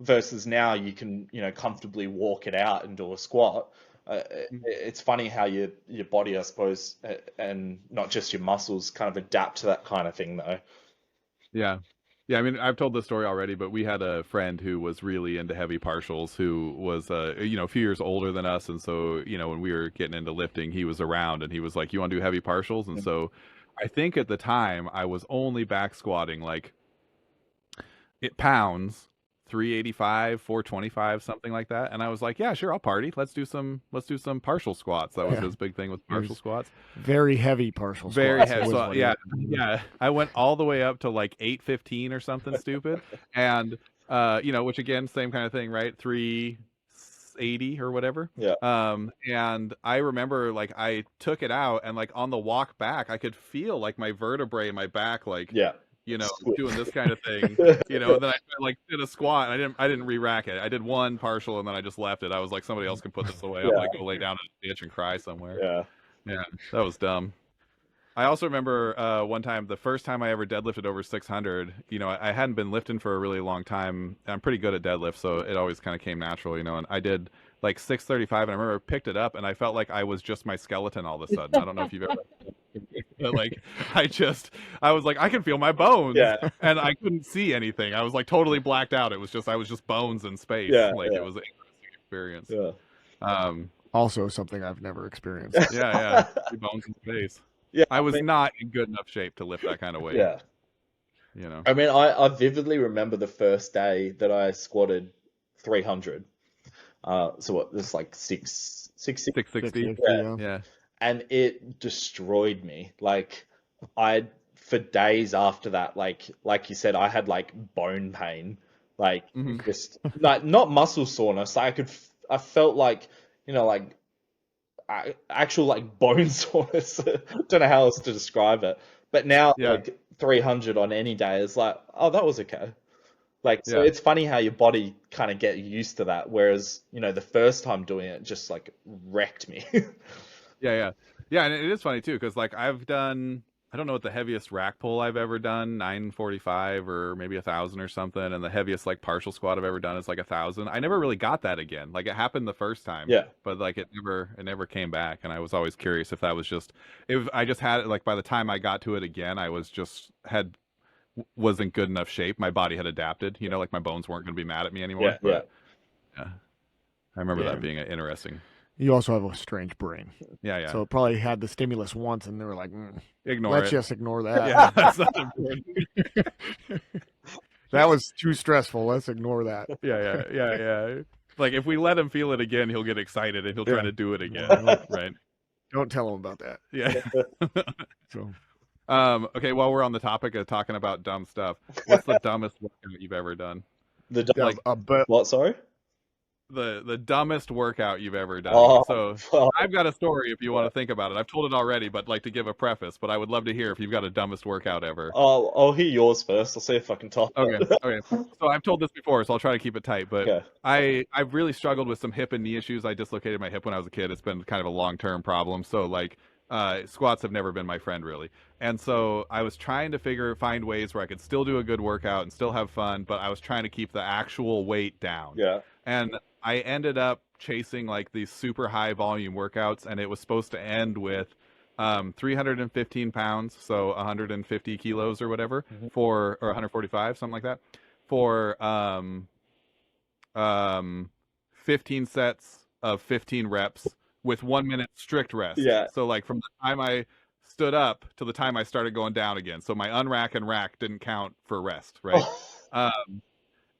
versus now you can, comfortably walk it out and do a squat. It's funny how your body, I suppose, and not just your muscles, kind of adapt to that kind of thing, though. Yeah. Yeah, I mean, I've told this story already, but we had a friend who was really into heavy partials who was, a few years older than us. And so, when we were getting into lifting, he was around and he was like, you want to do heavy partials? And so I think at the time I was only back squatting like pounds, 385, 425, something like that. And I was like, yeah, sure, I'll party. Let's do some partial squats. That was his big thing with partial squats. Very heavy partial squats. Very heavy. So, yeah. I went all the way up to like 815 or something stupid. And, which again, same kind of thing, right? 380 or whatever. Yeah. And I remember like I took it out and like on the walk back, I could feel like my vertebrae in my back, like, doing this kind of thing, and then I like did a squat and I didn't re-rack it. I did one partial and then I just left it. I was like, somebody else can put this away. I'm gonna go lay down in a ditch and cry somewhere. Yeah, that was dumb. I also remember one time, the first time I ever deadlifted over 600, I hadn't been lifting for a really long time. I'm pretty good at deadlift, so it always kind of came natural, and I did like 635 and I remember I picked it up and I felt like I was just my skeleton all of a sudden. I don't know if you've ever but like I was like, I can feel my bones, and I couldn't see anything. I was like totally blacked out. I was just bones in space. It was an interesting experience. Also something I've never experienced. Bones in space. I was not in good enough shape to lift that kind of weight. I mean, I vividly remember the first day that I squatted 300. So what, this is like 660. Yeah. And it destroyed me. Like for days after that, like you said, I had like bone pain, like just like not muscle soreness. Like I felt like, like actual like bone soreness. Don't know how else to describe it. But now like 300 on any day is like, oh, that was okay. Like, so it's funny how your body kind of get used to that. Whereas, the first time doing it just like wrecked me. Yeah, and it is funny too, because like I've done, I don't know what the heaviest rack pull I've ever done, 945 or maybe 1,000 or something, and the heaviest like partial squat I've ever done is like 1,000. I never really got that again. Like it happened the first time, but like it never came back, and I was always curious if that was just, if I just had it like by the time I got to it again, I wasn't good enough shape. My body had adapted, like my bones weren't going to be mad at me anymore. Yeah. I remember that being interesting. You also have a strange brain. Yeah. So it probably had the stimulus once, and they were like, let's just ignore that. Yeah, that's not important. That was too stressful. Let's ignore that. Yeah. Like if we let him feel it again, he'll get excited and he'll try to do it again. Right. Don't tell him about that. Yeah. So. Okay, while we're on the topic of talking about dumb stuff, what's the dumbest workout you've ever done? What? Sorry. The dumbest workout you've ever done. Oh, I've got a story if you want to think about it. I've told it already, but like to give a preface. But I would love to hear if you've got a dumbest workout ever. I'll hear yours first. I'll see if I can talk. Okay. So I've told this before, so I'll try to keep it tight. But I've really struggled with some hip and knee issues. I dislocated my hip when I was a kid. It's been kind of a long-term problem. So like squats have never been my friend really. And so I was trying to find ways where I could still do a good workout and still have fun, but I was trying to keep the actual weight down. Yeah. And I ended up chasing like these super high volume workouts, and it was supposed to end with 315 pounds, so 150 kilos or whatever, or 145, something like that, for 15 sets of 15 reps with 1 minute strict rest. Yeah. So like from the time I stood up to the time I started going down again. So my unrack and rack didn't count for rest, right?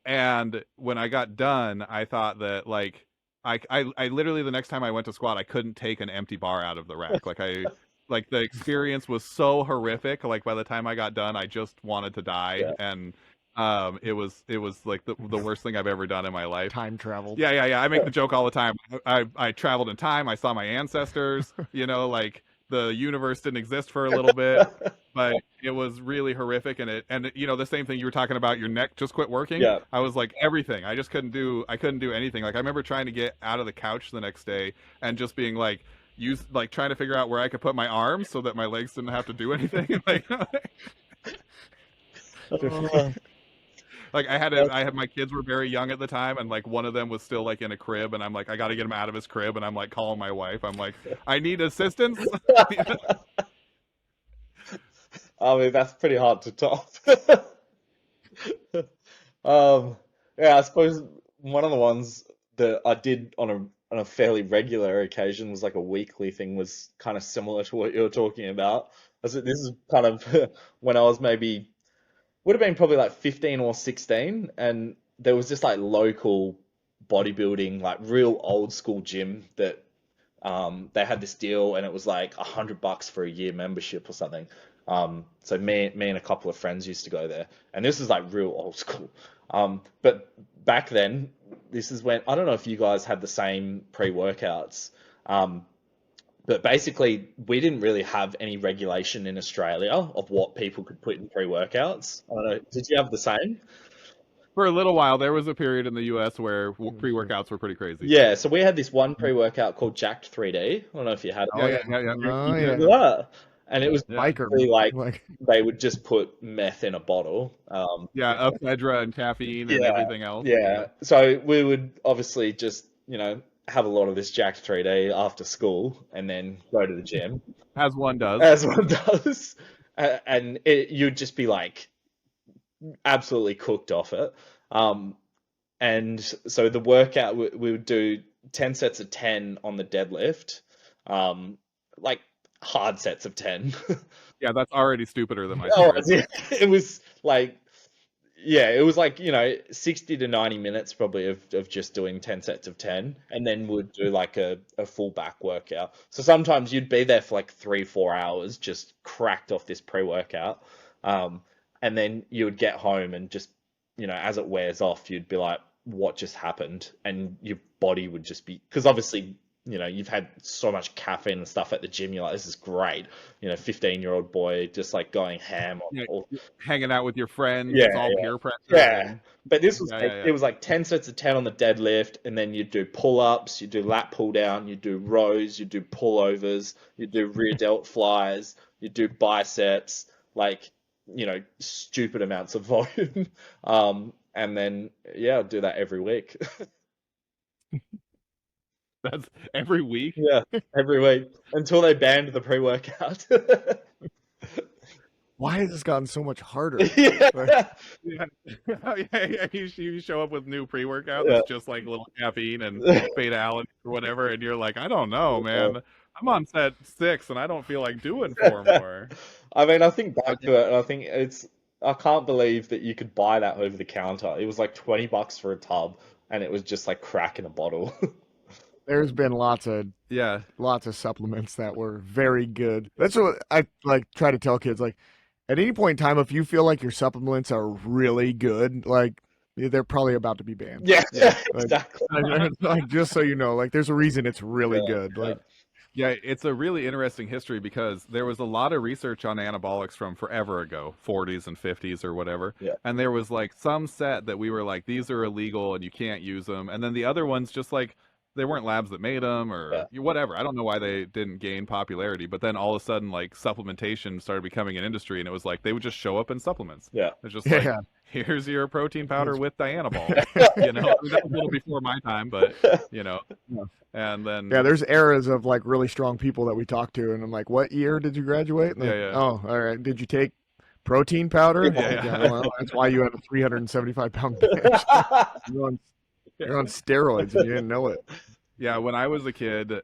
And when I got done, I thought that like I literally the next time I went to squat, I couldn't take an empty bar out of the rack. Like the experience was so horrific. Like by the time I got done, I just wanted to die. Yeah. And it was like the worst thing I've ever done in my life. Time traveled. Yeah. I make the joke all the time. I traveled in time. I saw my ancestors, like the universe didn't exist for a little bit, but it was really horrific. And you know, the same thing you were talking about, your neck just quit working. Yeah. I was like everything. I couldn't do anything. Like I remember trying to get out of the couch the next day and just being like trying to figure out where I could put my arms so that my legs didn't have to do anything. Like I had my kids were very young at the time, and like one of them was still like in a crib, and I'm like, I got to get him out of his crib, and I'm like calling my wife. I'm like, I need assistance. I mean, that's pretty hard to top. Yeah, I suppose one of the ones that I did on a fairly regular occasion was like a weekly thing, was kind of similar to what you're talking about. This is kind of when I was maybe would have been probably like 15 or 16, and there was this like local bodybuilding, like real old school gym that they had this deal, and it was like $100 for a year membership or something. So me and a couple of friends used to go there, and this is like real old school. But back then, this is when, I don't know if you guys had the same pre-workouts, but basically we didn't really have any regulation in Australia of what people could put in pre-workouts. I don't know, did you have the same? For a little while, there was a period in the U.S. where pre-workouts were pretty crazy. Yeah, so we had this one pre-workout called Jacked 3D. I don't know if you had it. Oh yeah. Oh, You yeah. did. Yeah. And it was Biker. basically like they would just put meth in a bottle. Yeah, ephedra and caffeine and Yeah, everything else. yeah. So we would obviously just, have a lot of this Jacked 3D after school and then go to the gym, As one does. as one does. And you'd just be like absolutely cooked off it. And so the workout, we would do 10 sets of 10 on the deadlift, like hard sets of 10. Yeah, that's already stupider than my Oh, favorite. it was like, yeah, it was like, 60 to 90 minutes probably of just doing 10 sets of 10, and then we'd do like a full back workout. So sometimes you'd be there for like 3-4 hours just cracked off this pre-workout. And then you would get home and just, as it wears off, you'd be like, what just happened? And your body would just be, because obviously, you've had so much caffeine and stuff at the gym. You're like, this is great. 15-year-old boy just like going ham on Yeah, all. hanging out with your friends, Yeah, it's all yeah. peer pressure. Yeah. But this was, Yeah. it was like 10 sets of 10 on the deadlift, and then you do pull-ups, you do lat pull down, you do rows, you do pullovers, you do rear delt flies, you do biceps, like, stupid amounts of volume. And then, yeah, I'll do that every week. That's every week. Yeah, every week until they banned the pre-workout. Why has this gotten so much harder? Yeah. Yeah. You show up with new pre-workout Yeah. that's just like a little caffeine and beta alanine or whatever, and you're like, I don't know, man. I'm on set 6 and I don't feel like doing 4 more. I mean, I think back to it, and I think I can't believe that you could buy that over the counter. It was like $20 for a tub, and it was just like crack in a bottle. There's been lots of supplements that were very good. That's what I like try to tell kids. Like, at any point in time, if you feel like your supplements are really good, like they're probably about to be banned. Yeah, Like, exactly. like, just so you know, like there's a reason it's really good. Like, Yeah, it's a really interesting history because there was a lot of research on anabolics from forever ago, 40s and 50s or whatever. Yeah. And there was like some set that we were like, these are illegal and you can't use them. And then the other ones just like, there weren't labs that made them or whatever. I don't know why they didn't gain popularity, but then all of a sudden, like supplementation started becoming an industry, and it was like they would just show up in supplements. Yeah. It's just like, here's your protein powder with Dianabol. That was a little before my time, but and then there's eras of like really strong people that we talk to, and I'm like, what year did you graduate? And like, oh, all right. Did you take protein powder? Well, that's why you had a 375-pound bench. You're on steroids and you didn't know it. Yeah, when I was a kid, they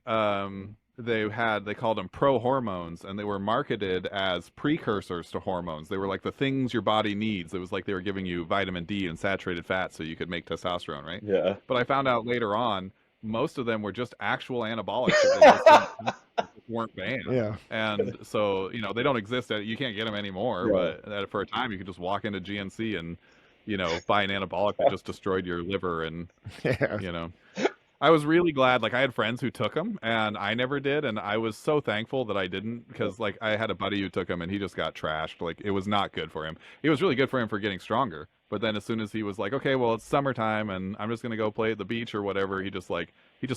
called them pro hormones, and they were marketed as precursors to hormones. They were like the things your body needs. It was like they were giving you vitamin D and saturated fat so you could make testosterone, right? Yeah. But I found out later on, most of them were just actual anabolics that they just weren't banned. Yeah. And so, they don't exist. You can't get them anymore. Right. But for a time, you could just walk into GNC and buy an anabolic that just destroyed your liver and, I was really glad. Like I had friends who took them, and I never did, and I was so thankful that I didn't because like I had a buddy who took them, and he just got trashed. Like it was not good for him. It was really good for him for getting stronger, but then as soon as he was like, okay, well it's summertime, and I'm just gonna go play at the beach or whatever, he just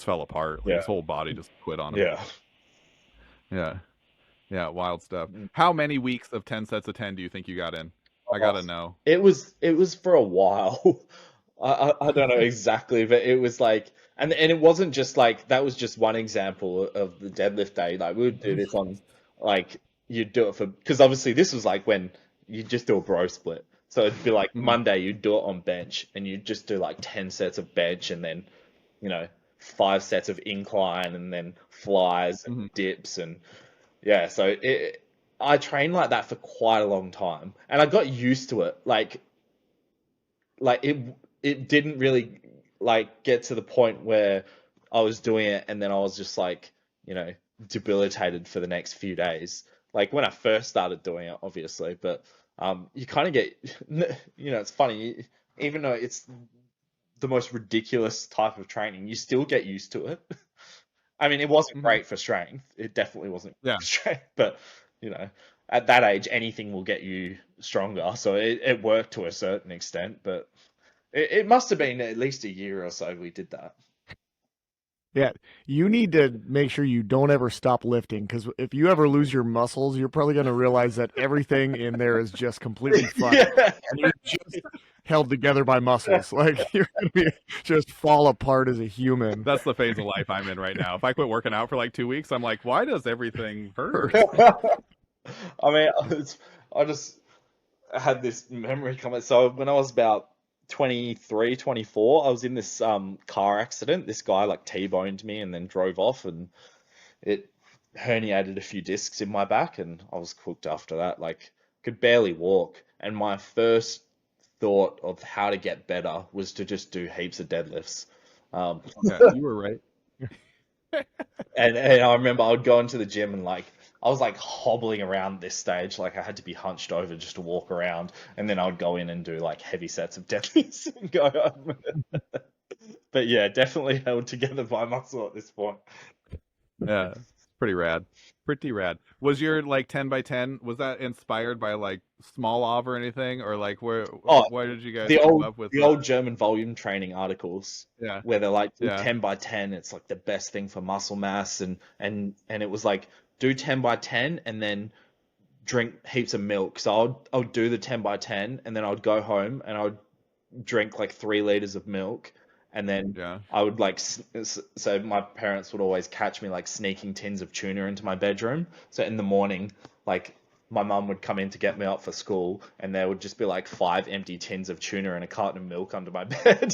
fell apart. Like Yeah, his whole body just quit on him. yeah. Yeah, yeah, wild stuff. Mm. How many weeks of 10 sets of 10 do you think you got in? I gotta know. It was for a while. I don't know exactly, but it was like, and it wasn't just like that was just one example of the deadlift day. Like we would do this on, like you'd do it for because obviously this was like when you just do a bro split. So it'd be like Mhm. Monday you'd do it on bench and you'd just do like 10 sets of bench and then, 5 sets of incline and then flies and Mhm. dips and yeah. So I trained like that for quite a long time and I got used to it. Like it didn't really like get to the point where I was doing it and then I was just like, you know, debilitated for the next few days. Like when I first started doing it, obviously, but you kind of get, it's funny, even though it's the most ridiculous type of training, you still get used to it. I mean, it wasn't Mhm. great for strength. It definitely wasn't great Yeah. for strength, but at that age, anything will get you stronger. So it worked to a certain extent, but it must have been at least a year or so we did that. Yeah, you need to make sure you don't ever stop lifting because if you ever lose your muscles, you're probably going to realize that everything in there is just completely fucked, Yeah. and you're just held together by muscles. Like you're going to be just fall apart as a human. That's the phase of life I'm in right now. If I quit working out for like 2 weeks, I'm like, why does everything hurt? I mean, I just had this memory comment. So when I was about 23, 24, I was in this car accident. This guy like T-boned me and then drove off and it herniated a few discs in my back and I was cooked after that. Like could barely walk. And my first thought of how to get better was to just do heaps of deadlifts. Um, Yeah, you were right. and I remember I would go into the gym and like I was like hobbling around this stage, like I had to be hunched over just to walk around, and then I would go in and do like heavy sets of deadlifts and go home. But yeah, definitely held together by muscle at this point. Yeah, it's pretty rad. Pretty rad. Was your like 10 by 10? Was that inspired by like small ov or anything, or like Oh, why did you guys the come old up with the old German volume training articles yeah, where they're like do yeah, 10 by 10, it's like the best thing for muscle mass and it was like do 10 by 10 and then drink heaps of milk. So I would do the 10 by 10 and then I would go home and I would drink like 3 liters of milk and then yeah? I would like so my parents would always catch me like sneaking tins of tuna into my bedroom. So in the morning, like my mum would come in to get me up for school and there would just be like 5 empty tins of tuna and a carton of milk under my bed.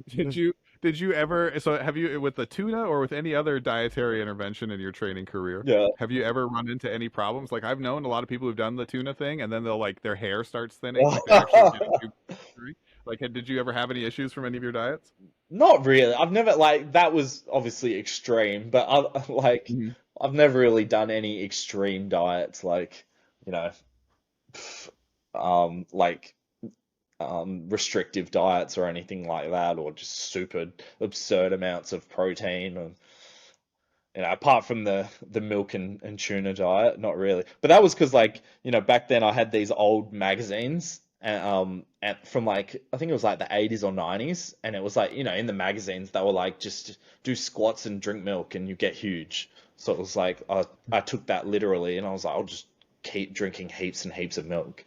Did you did you ever so have you with the tuna or with any other dietary intervention in your training career? Yeah. Have you ever run into any problems? Like I've known a lot of people who've done the tuna thing and then they'll like their hair starts thinning, like they actually get too hairy. Like did you ever have any issues from any of your diets? Not really. I've never like that was obviously extreme, but I like Mhm. I've never really done any extreme diets like, you know, like restrictive diets or anything like that, or just super absurd amounts of protein, or apart from the milk and tuna diet, not really. But that was because like back then I had these old magazines. And from like I think it was like the 80s or 90s, and it was like in the magazines they were like just do squats and drink milk and you get huge. So it was like I took that literally, and I was like I'll just keep drinking heaps and heaps of milk.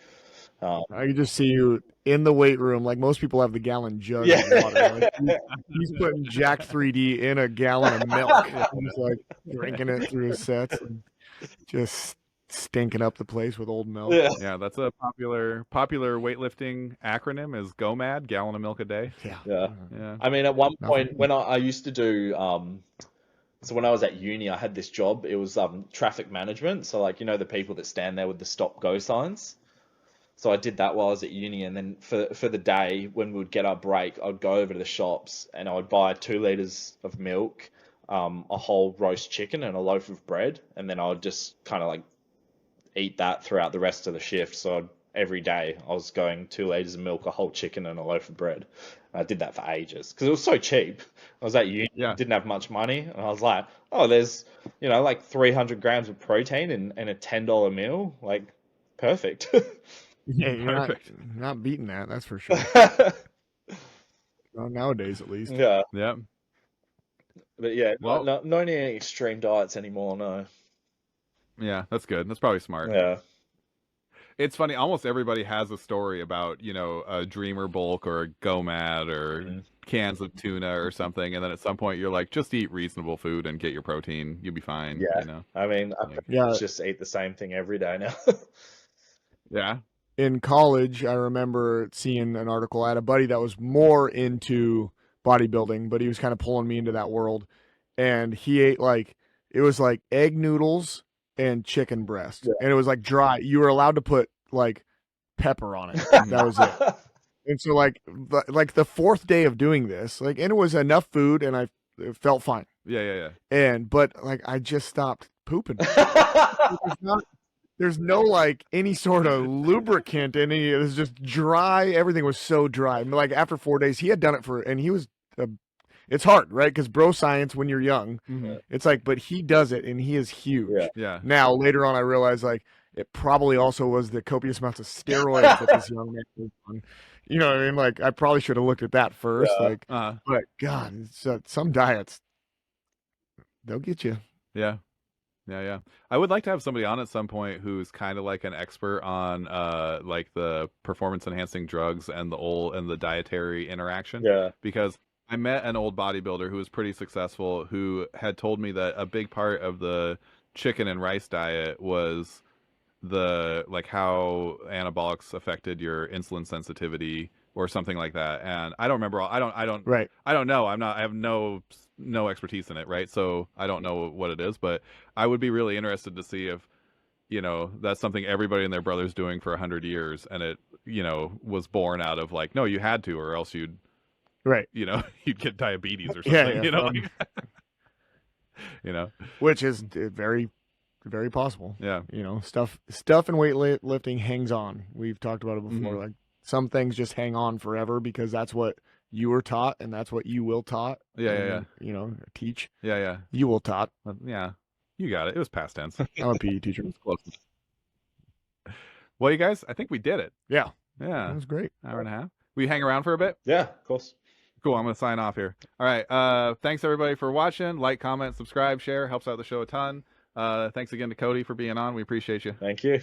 Um, I can just see you in the weight room, like most people have the gallon jugs yeah. of water. Like he's putting Jack 3D in a gallon of milk, Yeah. and just like drinking it through his sets, and just stinking up the place with old milk. Yeah. Yeah, that's a popular weightlifting acronym is GOMAD, gallon of milk a day. Yeah, Yeah. Yeah. I mean, at one nothing. point when I used to do, so when I was at uni, I had this job. It was traffic management. So like, the people that stand there with the stop go signs. So I did that while I was at uni, and then for the day when we would get our break, I'd go over to the shops and I would buy 2 liters of milk, a whole roast chicken, and a loaf of bread, and then I would just kind of like eat that throughout the rest of the shift. So I'd every day I was going 2 liters of milk, a whole chicken, and a loaf of bread. I did that for ages because it was so cheap. I was at uni, Yeah. didn't have much money, and I was like, oh, there's, like 300 grams of protein in a $10 meal. Like, perfect. Yeah, you're Perfect. not beating that. That's for sure. Not nowadays, at least. Yeah. Yeah. But yeah, Well- not any extreme diets anymore, no. Yeah, that's good. That's probably smart. Yeah. It's funny. Almost everybody has a story about, a Dreamer bulk or a GoMad or cans of tuna or something. And then at some point you're like, just eat reasonable food and get your protein. You'll be fine. Yeah. I mean, I Yeah. just eat the same thing every day now. Yeah. In college, I remember seeing an article. I had a buddy that was more into bodybuilding, but he was kind of pulling me into that world. And he ate it was like egg noodles and chicken breast. Yeah. And it was like dry. You were allowed to put like pepper on it. That was it. And so like the fourth day of doing this, and it was enough food and it felt fine. Yeah. But I just stopped pooping. There's no any sort of lubricant in it. It was just dry. Everything was so dry. Like after 4 days, he had done it and he was, it's hard, right? Because bro science when you're young, it's but he does it and he is huge. Yeah. Now, later on, I realized it probably also was the copious amounts of steroids that this young man was on. You know what I mean? I probably should have looked at that first. Uh-huh. But God, it's, some diets, they'll get you. Yeah. I would like to have somebody on at some point who's kind of like an expert on the performance enhancing drugs and the dietary interaction. Yeah. Because I met an old bodybuilder who was pretty successful who had told me that a big part of the chicken and rice diet was how anabolics affected your insulin sensitivity or something like that. And I don't remember I don't know. I have no expertise in it, right? So I don't know what it is, but I would be really interested to see if, that's something everybody and their brother's doing for 100 years and it, was born out of no, you had to, or else you'd you'd get diabetes or something, which is very, very possible. Yeah. Stuff in weightlifting hangs on. We've talked about it before. Some things just hang on forever because that's what you were taught and that's what you will taught. Yeah. Teach. Yeah. You will taught. Yeah. You got it. It was past tense. I'm a PE teacher. Close. Well, you guys, I think we did it. Yeah. Yeah. That was great. Hour and a half. Will you hang around for a bit? Yeah, of course. Cool. I'm going to sign off here. All right. Thanks everybody for watching. Like, comment, subscribe, share. Helps out the show a ton. Thanks again to Cody for being on. We appreciate you. Thank you.